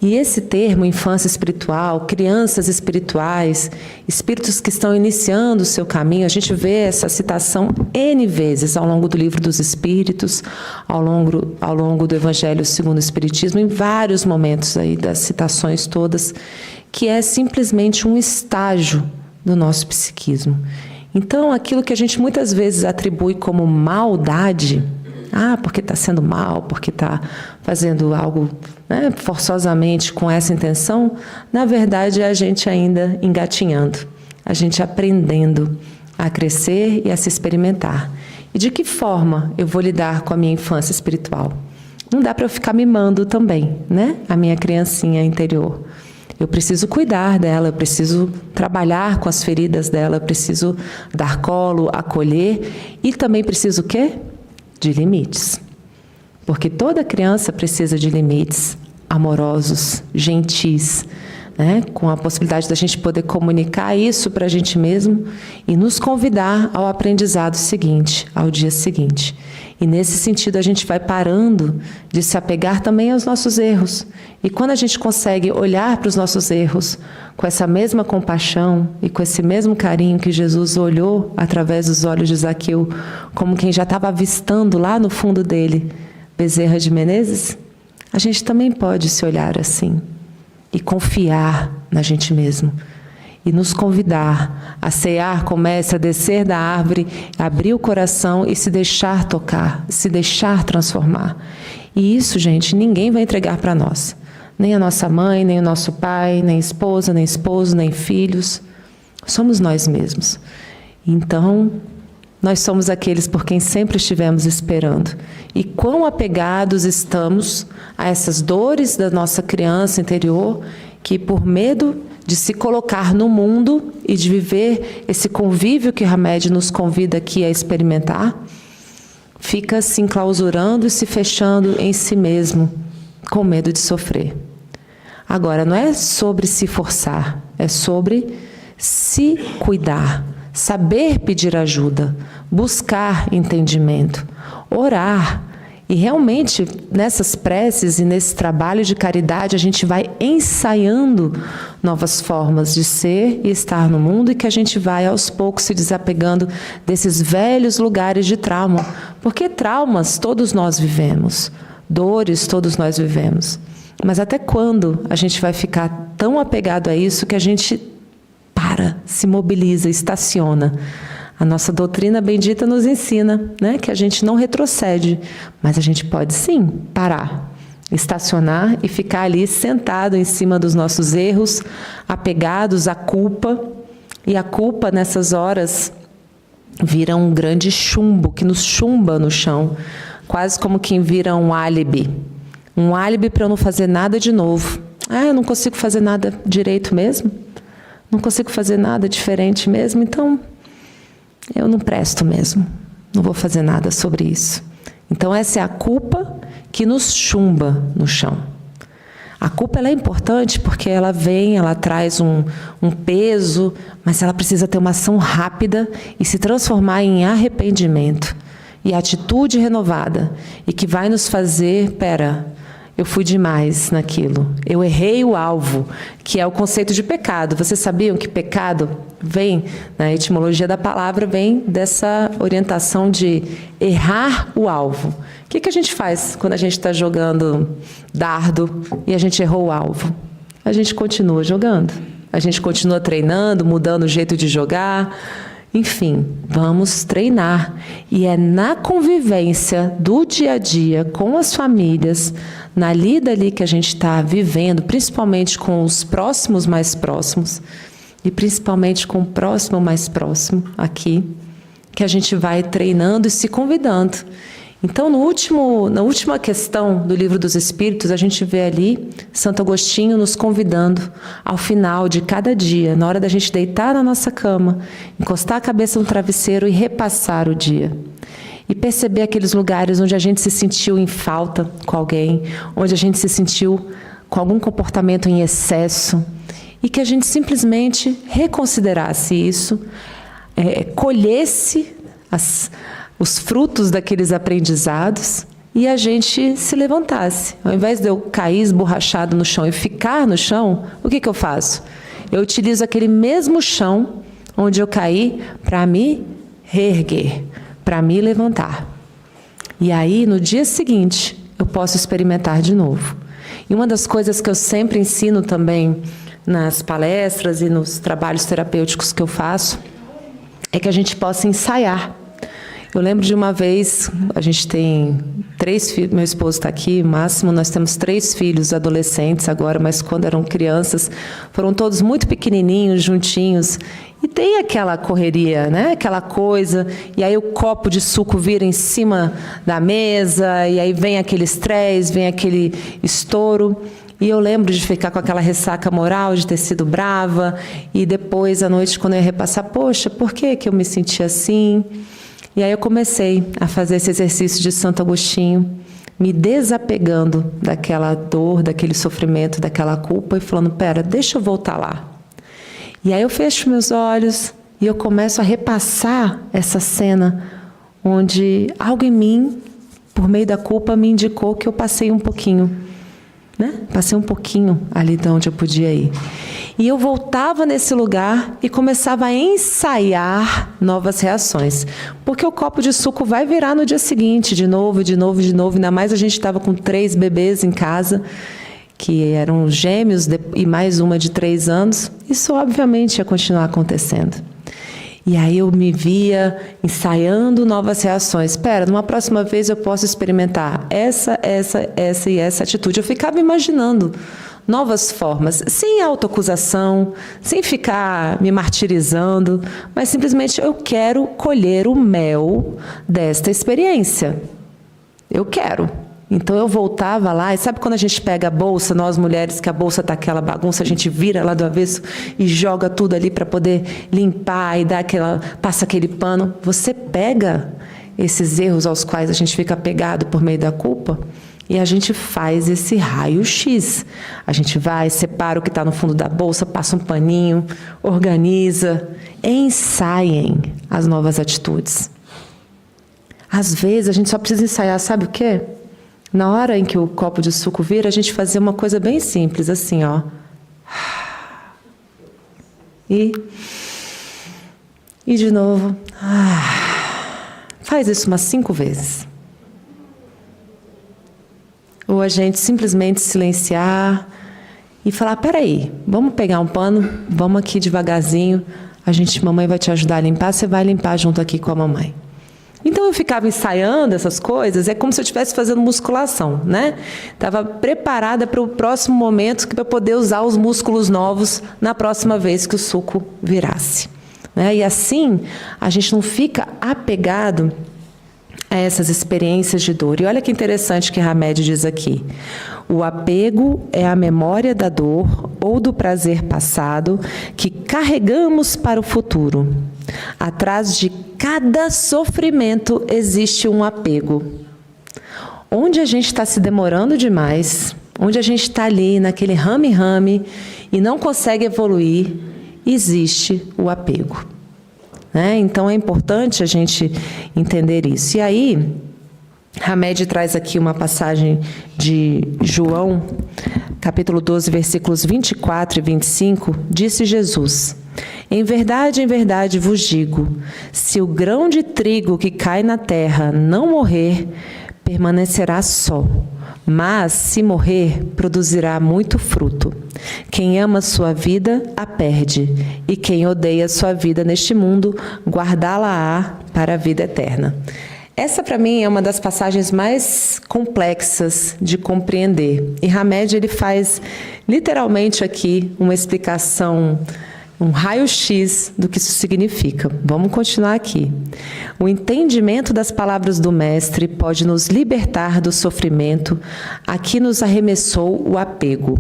E esse termo, infância espiritual, crianças espirituais, espíritos que estão iniciando o seu caminho, a gente vê essa citação N vezes ao longo do Livro dos Espíritos, ao longo do Evangelho segundo o Espiritismo, em vários momentos aí das citações todas, que é simplesmente um estágio do nosso psiquismo. Então, aquilo que a gente muitas vezes atribui como maldade, porque está sendo mal, porque está fazendo algo, né, forçosamente com essa intenção, na verdade é a gente ainda engatinhando, a gente aprendendo a crescer e a se experimentar. E de que forma eu vou lidar com a minha infância espiritual? Não dá para eu ficar mimando também, né, a minha criancinha interior. Eu preciso cuidar dela, eu preciso trabalhar com as feridas dela, eu preciso dar colo, acolher, e também preciso o quê? De limites. Porque toda criança precisa de limites amorosos, gentis, né? Com a possibilidade da gente poder comunicar isso para a gente mesmo e nos convidar ao aprendizado seguinte, ao dia seguinte. E nesse sentido a gente vai parando de se apegar também aos nossos erros. E quando a gente consegue olhar para os nossos erros com essa mesma compaixão e com esse mesmo carinho que Jesus olhou através dos olhos de Zaqueu, como quem já estava avistando lá no fundo dele Bezerra de Menezes, a gente também pode se olhar assim e confiar na gente mesmo. E nos convidar a cear com o Mestre, a descer da árvore, abrir o coração e se deixar tocar, se deixar transformar. E isso, gente, ninguém vai entregar para nós. Nem a nossa mãe, nem o nosso pai, nem esposa, nem esposo, nem filhos. Somos nós mesmos. Então, nós somos aqueles por quem sempre estivemos esperando. E quão apegados estamos a essas dores da nossa criança interior, que por medo de se colocar no mundo e de viver esse convívio que Hamed nos convida aqui a experimentar, fica se enclausurando e se fechando em si mesmo, com medo de sofrer. Agora, não é sobre se forçar, é sobre se cuidar, saber pedir ajuda, buscar entendimento, orar. E realmente, nessas preces e nesse trabalho de caridade, a gente vai ensaiando novas formas de ser e estar no mundo, e que a gente vai, aos poucos, se desapegando desses velhos lugares de trauma. Porque traumas todos nós vivemos, dores todos nós vivemos. Mas até quando a gente vai ficar tão apegado a isso que a gente para, se mobiliza, estaciona? A nossa doutrina bendita nos ensina, né, que a gente não retrocede, mas a gente pode sim parar, estacionar e ficar ali sentado em cima dos nossos erros, apegados à culpa. E a culpa, nessas horas, vira um grande chumbo que nos chumba no chão, quase como quem vira um álibi para eu não fazer nada de novo. Eu não consigo fazer nada direito mesmo? Não consigo fazer nada diferente mesmo? Então, eu não presto mesmo, não vou fazer nada sobre isso. Então essa é a culpa que nos chumba no chão. A culpa, ela é importante porque ela vem, ela traz um peso, mas ela precisa ter uma ação rápida e se transformar em arrependimento e atitude renovada, e que vai nos fazer, eu fui demais naquilo, eu errei o alvo, que é o conceito de pecado. Vocês sabiam que pecado vem, na etimologia da palavra, vem dessa orientação de errar o alvo. O que a gente faz quando a gente está jogando dardo e a gente errou o alvo? A gente continua jogando, a gente continua treinando, mudando o jeito de jogar. Enfim, vamos treinar. E é na convivência do dia a dia com as famílias, na lida ali que a gente está vivendo, principalmente com os próximos mais próximos, e principalmente com o próximo mais próximo aqui, que a gente vai treinando e se convidando. Então, na última questão do Livro dos Espíritos, a gente vê ali Santo Agostinho nos convidando ao final de cada dia, na hora da gente deitar na nossa cama, encostar a cabeça no travesseiro e repassar o dia. E perceber aqueles lugares onde a gente se sentiu em falta com alguém, onde a gente se sentiu com algum comportamento em excesso, e que a gente simplesmente reconsiderasse isso, colhesse os frutos daqueles aprendizados e a gente se levantasse. Ao invés de eu cair esborrachado no chão e ficar no chão, o que eu faço? Eu utilizo aquele mesmo chão onde eu caí para me reerguer, para me levantar. E aí, no dia seguinte, eu posso experimentar de novo. E uma das coisas que eu sempre ensino também nas palestras e nos trabalhos terapêuticos que eu faço é que a gente possa ensaiar. Eu lembro de uma vez, a gente tem 3 filhos, meu esposo está aqui, máximo, nós temos 3 filhos adolescentes agora, mas quando eram crianças, foram todos muito pequenininhos, juntinhos, e tem aquela correria, né? Aquela coisa, e aí o copo de suco vira em cima da mesa, e aí vem aquele estresse, vem aquele estouro. E eu lembro de ficar com aquela ressaca moral, de ter sido brava, e depois, à noite, quando eu ia repassar, poxa, por que eu me senti assim? E aí eu comecei a fazer esse exercício de Santo Agostinho, me desapegando daquela dor, daquele sofrimento, daquela culpa, e falando, deixa eu voltar lá. E aí eu fecho meus olhos e eu começo a repassar essa cena onde algo em mim, por meio da culpa, me indicou que eu passei um pouquinho, né? Passei um pouquinho ali de onde eu podia ir. E eu voltava nesse lugar e começava a ensaiar novas reações. Porque o copo de suco vai virar no dia seguinte, de novo, de novo, de novo. Ainda mais a gente estava com 3 bebês em casa, que eram gêmeos e mais uma de 3 anos. Isso, obviamente, ia continuar acontecendo. E aí eu me via ensaiando novas reações. Numa próxima vez eu posso experimentar essa e essa atitude. Eu ficava imaginando novas formas, sem autoacusação, sem ficar me martirizando, mas simplesmente eu quero colher o mel desta experiência. Eu quero. Então eu voltava lá, e sabe quando a gente pega a bolsa, nós mulheres, que a bolsa está aquela bagunça, a gente vira lá do avesso e joga tudo ali para poder limpar e passa aquele pano. Você pega esses erros aos quais a gente fica apegado por meio da culpa e a gente faz esse raio-x. A gente vai, separa o que está no fundo da bolsa, passa um paninho, organiza. Ensaiem as novas atitudes. Às vezes a gente só precisa ensaiar, sabe o quê? Na hora em que o copo de suco vira, a gente fazer uma coisa bem simples, assim, ó. E de novo. Faz isso umas 5 vezes. Ou a gente simplesmente silenciar e falar, peraí, vamos pegar um pano, vamos aqui devagarzinho, mamãe vai te ajudar a limpar, você vai limpar junto aqui com a mamãe. Então eu ficava ensaiando essas coisas, é como se eu estivesse fazendo musculação, né? Estava preparada para o próximo momento para poder usar os músculos novos na próxima vez que o suco virasse. Né? E assim a gente não fica apegado a essas experiências de dor. E olha que interessante que Hamed diz aqui. O apego é a memória da dor ou do prazer passado que carregamos para o futuro. Atrás de cada sofrimento existe um apego. Onde a gente está se demorando demais, onde a gente está ali naquele rame-rame e não consegue evoluir, existe o apego. Né? Então é importante a gente entender isso. E aí, Hamed traz aqui uma passagem de João, capítulo 12, versículos 24 e 25, disse Jesus: em verdade vos digo, se o grão de trigo que cai na terra não morrer, permanecerá só, mas se morrer, produzirá muito fruto. Quem ama sua vida, a perde, e quem odeia sua vida neste mundo, guardá-la-á para a vida eterna. Essa, para mim, é uma das passagens mais complexas de compreender. E Hamed, ele faz literalmente aqui uma explicação, um raio-x do que isso significa. Vamos continuar aqui. O entendimento das palavras do Mestre pode nos libertar do sofrimento a que nos arremessou o apego.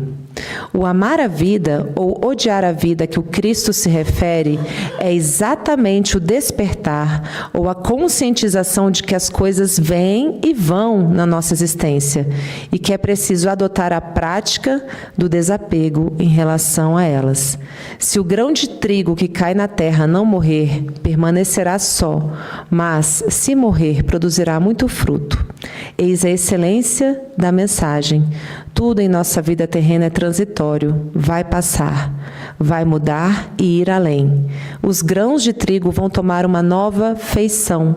O amar a vida ou odiar a vida que o Cristo se refere é exatamente o despertar ou a conscientização de que as coisas vêm e vão na nossa existência e que é preciso adotar a prática do desapego em relação a elas. Se o grão de trigo que cai na terra não morrer, permanecerá só, mas, se morrer, produzirá muito fruto. Eis a excelência da mensagem. Tudo em nossa vida terrena é transitório, vai passar, vai mudar e ir além. Os grãos de trigo vão tomar uma nova feição,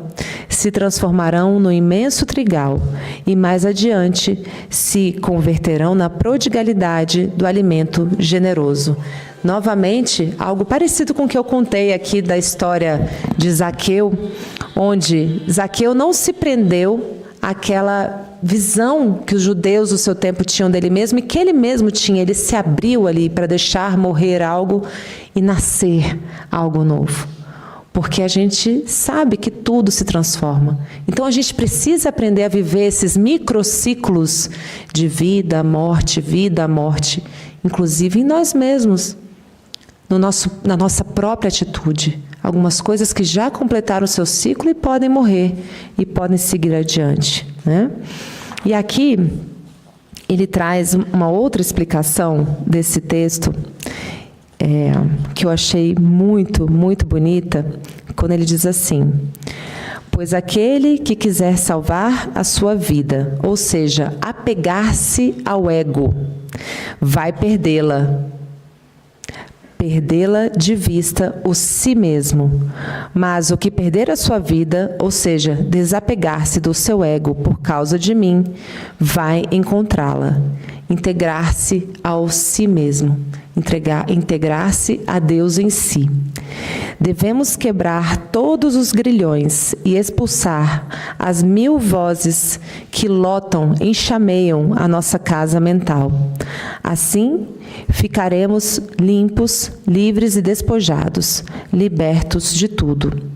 se transformarão no imenso trigal e mais adiante se converterão na prodigalidade do alimento generoso. Novamente, algo parecido com o que eu contei aqui da história de Zaqueu, onde Zaqueu não se prendeu àquela visão que os judeus do seu tempo tinham dele mesmo e que ele mesmo tinha. Ele se abriu ali para deixar morrer algo e nascer algo novo. Porque a gente sabe que tudo se transforma. Então a gente precisa aprender a viver esses microciclos de vida, morte, inclusive em nós mesmos, na nossa própria atitude. Algumas coisas que já completaram o seu ciclo e podem morrer, e podem seguir adiante. Né? E aqui, ele traz uma outra explicação desse texto, que eu achei muito, muito bonita, quando ele diz assim: pois aquele que quiser salvar a sua vida, ou seja, apegar-se ao ego, vai perdê-la de vista o si mesmo. Mas o que perder a sua vida, ou seja, desapegar-se do seu ego por causa de mim, vai encontrá-la. Integrar-se ao si mesmo. Integrar-se a Deus em si. Devemos quebrar todos os grilhões e expulsar as 1000 vozes que lotam, enxameiam a nossa casa mental. Assim, ficaremos limpos, livres e despojados, libertos de tudo.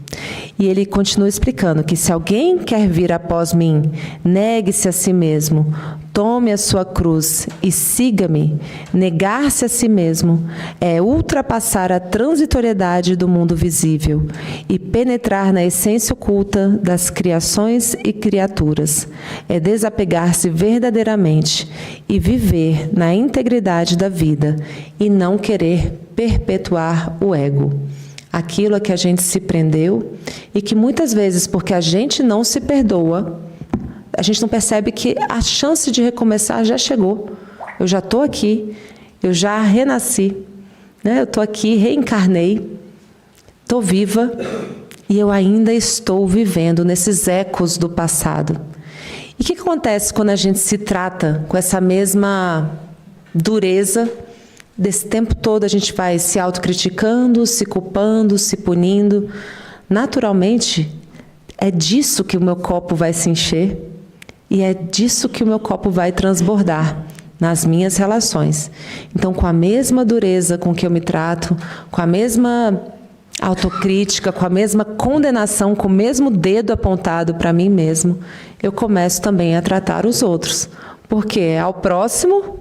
E ele continua explicando que se alguém quer vir após mim, negue-se a si mesmo, tome a sua cruz e siga-me. Negar-se a si mesmo é ultrapassar a transitoriedade do mundo visível e penetrar na essência oculta das criações e criaturas. É desapegar-se verdadeiramente e viver na integridade da vida e não querer perpetuar o ego. aquilo a que a gente se prendeu e que muitas vezes, porque a gente não se perdoa, a gente não percebe que a chance de recomeçar já chegou. Eu já estou aqui, eu já renasci, né? Eu estou aqui, reencarnei, estou viva e eu ainda estou vivendo nesses ecos do passado. E o que acontece quando a gente se trata com essa mesma dureza? Desse tempo todo a gente vai se autocriticando, se culpando, se punindo. Naturalmente, é disso que o meu copo vai se encher e é disso que o meu copo vai transbordar nas minhas relações. Então, com a mesma dureza com que eu me trato, com a mesma autocrítica, com a mesma condenação, com o mesmo dedo apontado para mim mesmo, eu começo também a tratar os outros. Porque é ao próximo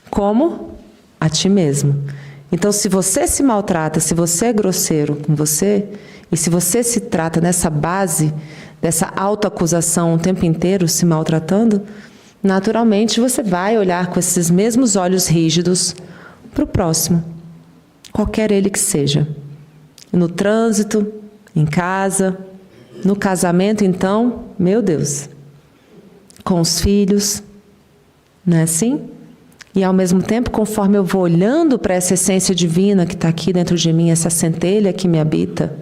como a ti mesmo. Então, se você se maltrata, se você é grosseiro com você, e se você se trata nessa base, dessa autoacusação o tempo inteiro, se maltratando, naturalmente você vai olhar com esses mesmos olhos rígidos para o próximo, qualquer ele que seja. No trânsito, em casa, no casamento, então, meu Deus, com os filhos, não é assim? E, ao mesmo tempo, conforme eu vou olhando para essa essência divina que está aqui dentro de mim, essa centelha que me habita,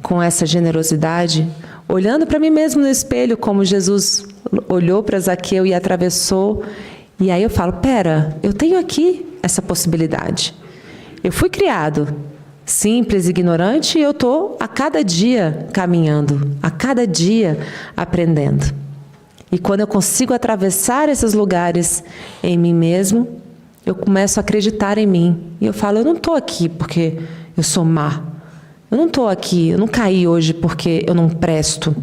com essa generosidade, olhando para mim mesmo no espelho, como Jesus olhou para Zaqueu e atravessou, e aí eu falo, pera, eu tenho aqui essa possibilidade. Eu fui criado simples, ignorante, e eu estou a cada dia caminhando, a cada dia aprendendo. E quando eu consigo atravessar esses lugares em mim mesmo, eu começo a acreditar em mim. E eu falo, eu não estou aqui porque eu sou má. Eu não estou aqui, eu não caí hoje porque eu não presto.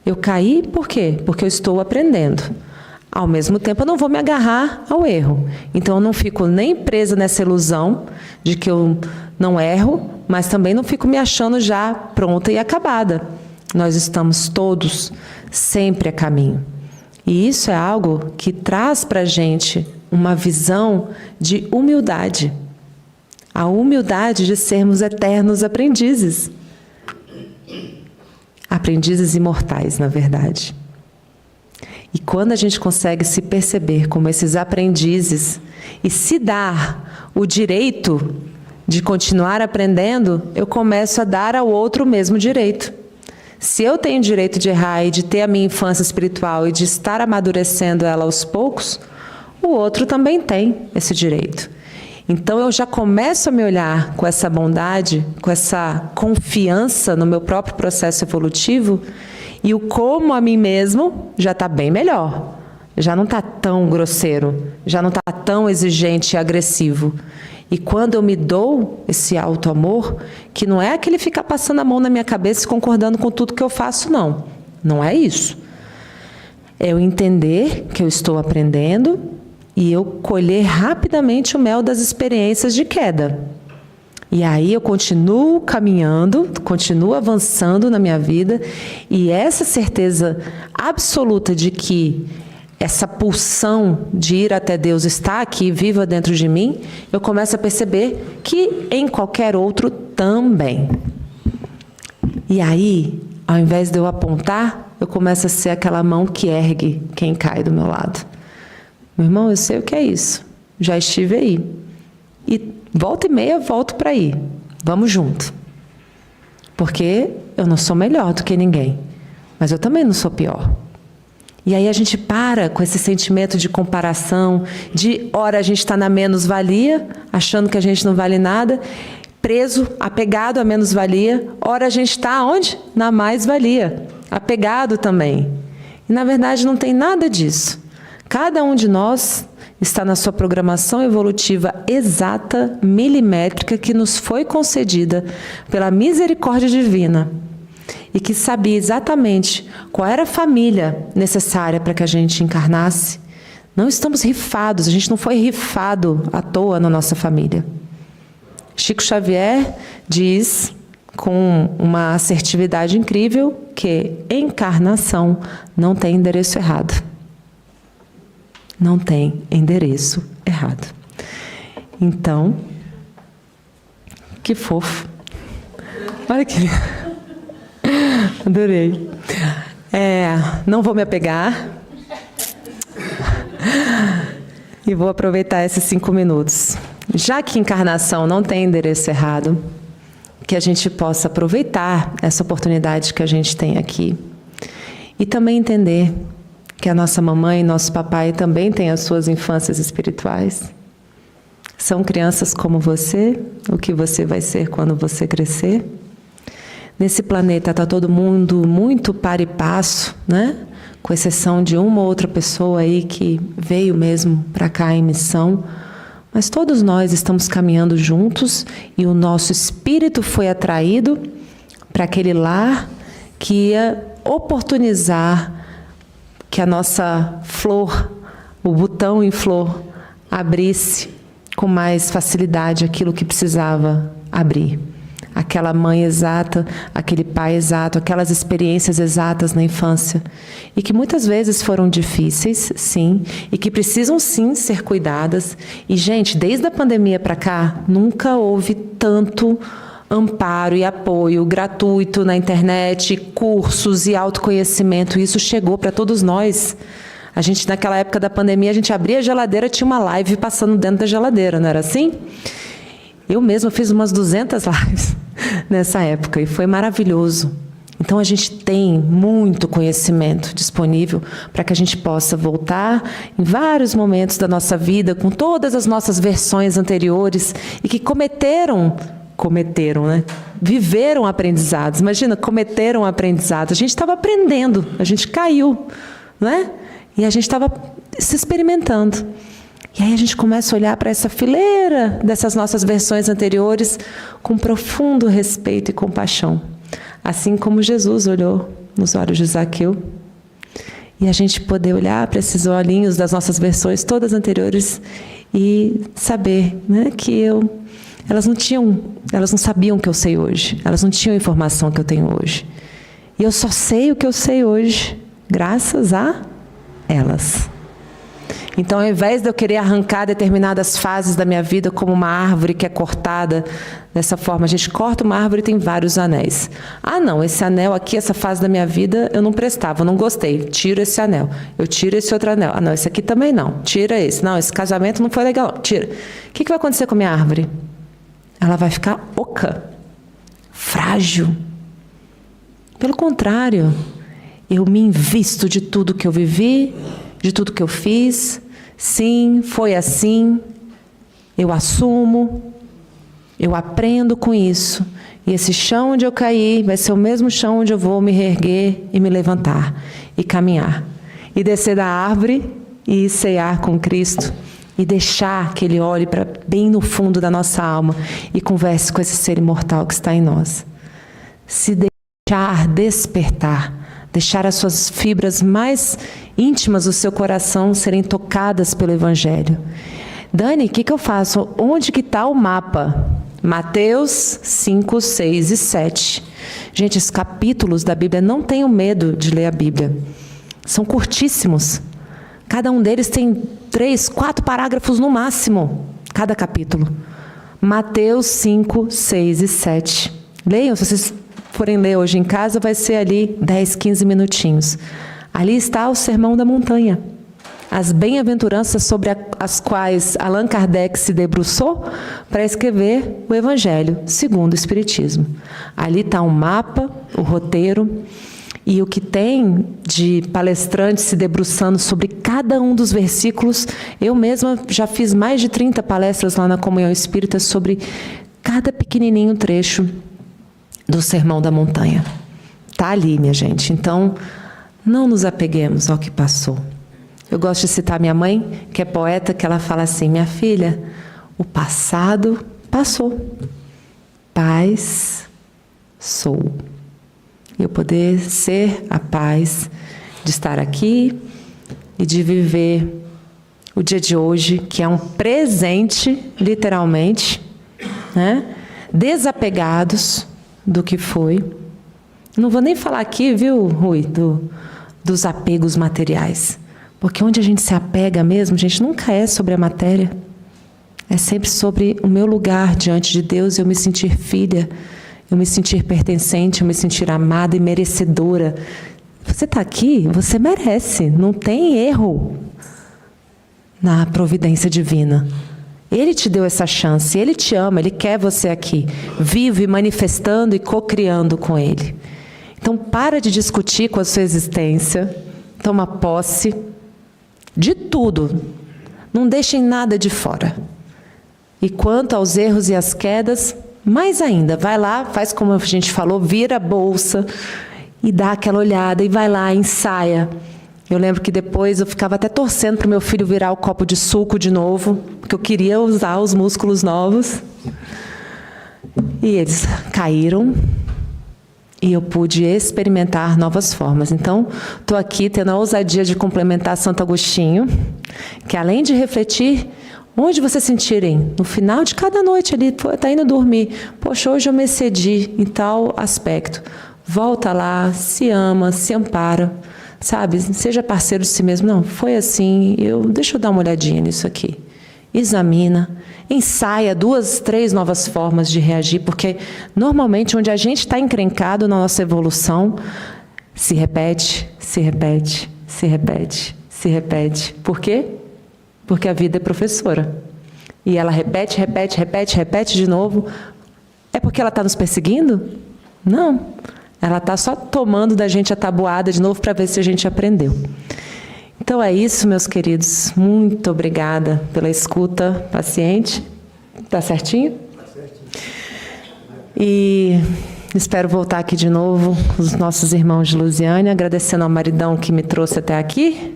Eu caí por quê? Porque eu estou aprendendo. Ao mesmo tempo, eu não vou me agarrar ao erro. Então, eu não fico nem presa nessa ilusão de que eu não erro, mas também não fico me achando já pronta e acabada. Nós estamos todos sempre a caminho. E isso é algo que traz para a gente uma visão de humildade. A humildade de sermos eternos aprendizes. Aprendizes imortais, na verdade. E quando a gente consegue se perceber como esses aprendizes e se dar o direito de continuar aprendendo, eu começo a dar ao outro o mesmo direito. Se eu tenho o direito de errar e de ter a minha infância espiritual e de estar amadurecendo ela aos poucos, o outro também tem esse direito. Então eu já começo a me olhar com essa bondade, com essa confiança no meu próprio processo evolutivo e o como a mim mesmo já está bem melhor. Já não está tão grosseiro, já não está tão exigente e agressivo. E quando eu me dou esse auto-amor, que não é aquele ficar passando a mão na minha cabeça e concordando com tudo que eu faço, não. Não é isso. É eu entender que eu estou aprendendo e eu colher rapidamente o mel das experiências de queda. E aí eu continuo caminhando, continuo avançando na minha vida, e essa certeza absoluta de que essa pulsão de ir até Deus está aqui, viva dentro de mim, eu começo a perceber que em qualquer outro também. E aí, ao invés de eu apontar, eu começo a ser aquela mão que ergue quem cai do meu lado. Meu irmão, eu sei o que é isso. Já estive aí. E volta e meia, volto para aí. Vamos junto. Porque eu não sou melhor do que ninguém. Mas eu também não sou pior. E aí a gente para com esse sentimento de comparação, de ora a gente está na menos-valia, achando que a gente não vale nada, preso, apegado à menos-valia, ora a gente está onde? Na mais-valia, apegado também. E na verdade não tem nada disso. Cada um de nós está na sua programação evolutiva exata, milimétrica, que nos foi concedida pela misericórdia divina. E que sabia exatamente qual era a família necessária para que a gente encarnasse. Não estamos rifados, a gente não foi rifado à toa na nossa família. Chico Xavier diz, com uma assertividade incrível, que encarnação não tem endereço errado. Não tem endereço errado. Então, Que fofo. Olha que... Adorei. Não vou me apegar. E vou aproveitar esses 5 minutos. Já que encarnação não tem endereço errado, que a gente possa aproveitar essa oportunidade que a gente tem aqui. E também entender que a nossa mamãe e nosso papai também têm as suas infâncias espirituais. São crianças como você, o que você vai ser quando você crescer. Nesse planeta está todo mundo muito par e passo, né? Com exceção de uma ou outra pessoa aí que veio mesmo para cá em missão. Mas todos nós estamos caminhando juntos e o nosso espírito foi atraído para aquele lar que ia oportunizar que a nossa flor, o botão em flor, abrisse com mais facilidade aquilo que precisava abrir. Aquela mãe exata, aquele pai exato, aquelas experiências exatas na infância. E que muitas vezes foram difíceis, sim, e que precisam, sim, ser cuidadas. E, gente, desde a pandemia para cá, nunca houve tanto amparo e apoio gratuito na internet, cursos e autoconhecimento. Isso chegou para todos nós. A gente, naquela época da pandemia, a gente abria a geladeira, tinha uma live passando dentro da geladeira, não era assim? Eu mesma fiz umas 200 lives nessa época e foi maravilhoso. Então, a gente tem muito conhecimento disponível para que a gente possa voltar em vários momentos da nossa vida com todas as nossas versões anteriores e que cometeram, né? Viveram aprendizados. Imagina, cometeram aprendizados. A gente estava aprendendo, a gente caiu, né? E a gente estava se experimentando. E aí a gente começa a olhar para essa fileira dessas nossas versões anteriores com profundo respeito e compaixão. Assim como Jesus olhou nos olhos de Zaqueu. E a gente poder olhar para esses olhinhos das nossas versões todas anteriores e saber, né, que elas não sabiam o que eu sei hoje. Elas não tinham a informação que eu tenho hoje. E eu só sei o que eu sei hoje, graças a elas. Então, ao invés de eu querer arrancar determinadas fases da minha vida como uma árvore que é cortada dessa forma, a gente corta uma árvore e tem vários anéis. Ah, não, esse anel aqui, essa fase da minha vida, eu não prestava, eu não gostei. Tiro esse anel. Eu tiro esse outro anel. Ah, não, esse aqui também não. Tira esse. Não, esse casamento não foi legal. Tira. O que vai acontecer com a minha árvore? Ela vai ficar oca, frágil. Pelo contrário, eu me invisto de tudo que eu vivi, de tudo que eu fiz. Sim, foi assim. Eu assumo. Eu aprendo com isso. E esse chão onde eu caí vai ser o mesmo chão onde eu vou me reerguer e me levantar. E caminhar. E descer da árvore e cear com Cristo. E deixar que Ele olhe para bem no fundo da nossa alma e converse com esse ser imortal que está em nós. Se deixar despertar. Deixar as suas fibras mais íntimas do seu coração serem tocadas pelo Evangelho. Dani, o que eu faço? Onde que está o mapa? Mateus 5, 6 e 7. Gente, esses capítulos da Bíblia, não tenham medo de ler a Bíblia. São curtíssimos. Cada um deles tem 3, 4 parágrafos no máximo, cada capítulo. Mateus 5, 6 e 7. Leiam, se vocês forem ler hoje em casa, vai ser ali 10, 15 minutinhos. Ali está o Sermão da Montanha. As bem-aventuranças sobre as quais Allan Kardec se debruçou para escrever o Evangelho segundo o Espiritismo. Ali está um mapa, o roteiro, e o que tem de palestrantes se debruçando sobre cada um dos versículos. Eu mesma já fiz mais de 30 palestras lá na Comunhão Espírita sobre cada pequenininho trecho do Sermão da Montanha. Está ali, minha gente. Então, não nos apeguemos ao que passou. Eu gosto de citar minha mãe, que é poeta, que ela fala assim: minha filha, o passado passou. Paz sou. Eu poder ser a paz de estar aqui e de viver o dia de hoje, que é um presente, literalmente, né? Desapegados do que foi. Não vou nem falar aqui, viu, Rui, dos apegos materiais. Porque onde a gente se apega mesmo, gente, nunca é sobre a matéria. É sempre sobre o meu lugar diante de Deus, eu me sentir filha, eu me sentir pertencente, eu me sentir amada e merecedora. Você está aqui, você merece, não tem erro na providência divina. Ele te deu essa chance, Ele te ama, Ele quer você aqui, vivo e manifestando e co-criando com Ele. Então, para de discutir com a sua existência, toma posse de tudo, não deixem nada de fora. E quanto aos erros e às quedas, mais ainda, vai lá, faz como a gente falou, vira a bolsa e dá aquela olhada, e vai lá, ensaia. Eu lembro que depois eu ficava até torcendo para o meu filho virar o copo de suco de novo, porque eu queria usar os músculos novos. E eles caíram e eu pude experimentar novas formas. Então, estou aqui tendo a ousadia de complementar Santo Agostinho, que além de refletir, onde vocês sentirem, no final de cada noite ali, está indo dormir, poxa, hoje eu me excedi em tal aspecto. Volta lá, se ama, se ampara. Sabe, seja parceiro de si mesmo. Não, foi assim, deixa eu dar uma olhadinha nisso aqui. Examina, ensaia 2, 3 novas formas de reagir, porque normalmente onde a gente está encrencado na nossa evolução, se repete, se repete, se repete, se repete. Por quê? Porque a vida é professora. E ela repete, repete, repete, repete de novo. É porque ela está nos perseguindo? Não. Ela está só tomando da gente a tabuada de novo para ver se a gente aprendeu. Então é isso, meus queridos. Muito obrigada pela escuta paciente. Está certinho? Está certinho. E espero voltar aqui de novo, os nossos irmãos de Lusiânia, agradecendo ao maridão que me trouxe até aqui,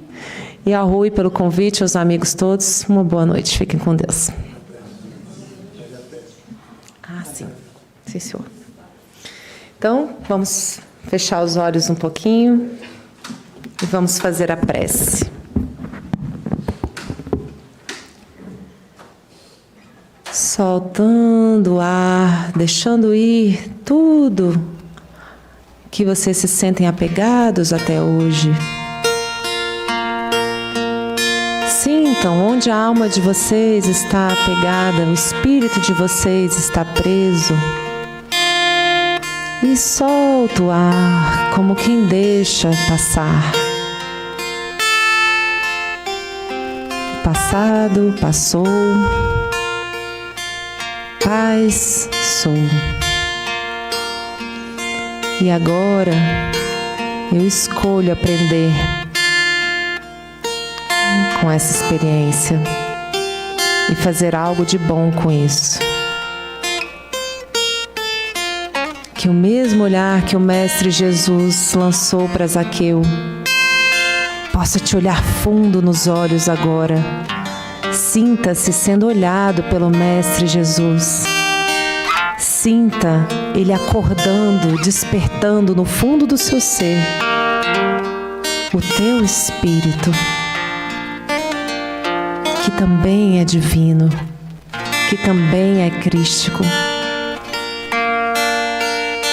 e ao Rui pelo convite, aos amigos todos. Uma boa noite. Fiquem com Deus. Ah, sim. Sim, senhor. Então, vamos fechar os olhos um pouquinho e vamos fazer a prece. Soltando o ar, deixando ir tudo que vocês se sentem apegados até hoje. Sintam onde a alma de vocês está apegada, o espírito de vocês está preso. E solta o ar, como quem deixa passar. O passado passou, paz sou. E agora eu escolho aprender com essa experiência e fazer algo de bom com isso. Que o mesmo olhar que o Mestre Jesus lançou para Zaqueu possa te olhar fundo nos olhos agora. Sinta-se sendo olhado pelo Mestre Jesus. Sinta Ele acordando, despertando no fundo do seu ser o teu espírito, que também é divino, que também é crístico.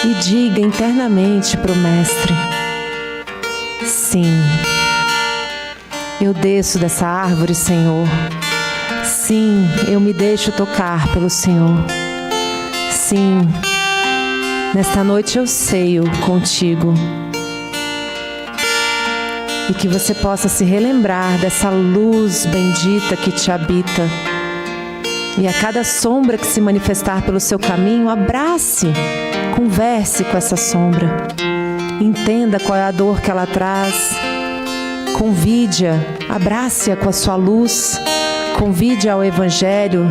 E diga internamente para o Mestre: sim, eu desço dessa árvore, Senhor. Sim, eu me deixo tocar pelo Senhor. Sim, nesta noite eu ceio contigo. E que você possa se relembrar dessa luz bendita que te habita. E a cada sombra que se manifestar pelo seu caminho, abrace, converse com essa sombra. Entenda qual é a dor que ela traz. Convide-a, abrace-a com a sua luz. Convide-a ao Evangelho.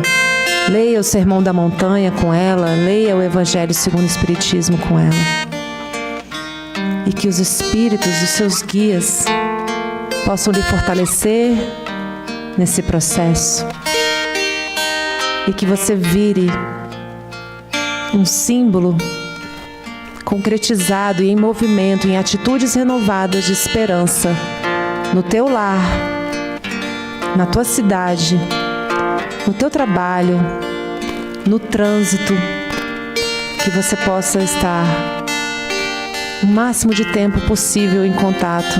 Leia o Sermão da Montanha com ela. Leia o Evangelho segundo o Espiritismo com ela. E que os Espíritos, os seus guias, possam lhe fortalecer nesse processo. E que você vire um símbolo concretizado e em movimento, em atitudes renovadas de esperança, no teu lar, na tua cidade, no teu trabalho, no trânsito, que você possa estar o máximo de tempo possível em contato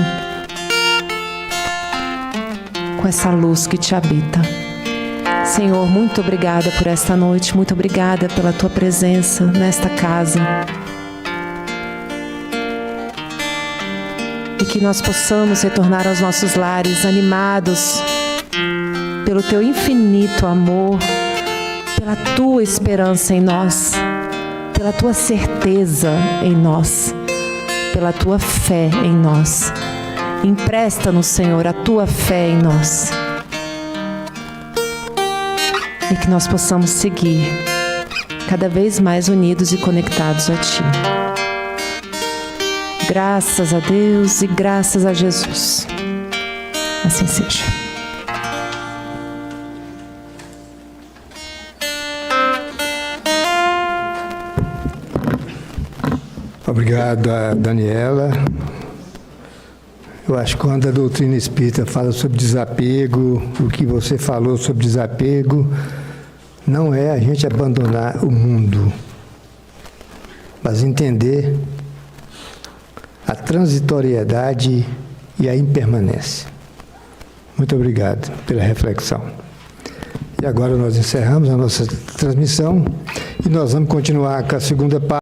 com essa luz que te habita. Senhor, muito obrigada por esta noite, muito obrigada pela Tua presença nesta casa. E que nós possamos retornar aos nossos lares animados pelo Teu infinito amor, pela Tua esperança em nós, pela Tua certeza em nós, pela Tua fé em nós. Empresta-nos, Senhor, a Tua fé em nós. E que nós possamos seguir cada vez mais unidos e conectados a Ti. Graças a Deus e graças a Jesus. Assim seja. Obrigado, Daniela. Eu acho que quando a doutrina espírita fala sobre desapego, o que você falou sobre desapego, não é a gente abandonar o mundo, mas entender a transitoriedade e a impermanência. Muito obrigado pela reflexão. E agora nós encerramos a nossa transmissão e nós vamos continuar com a segunda parte.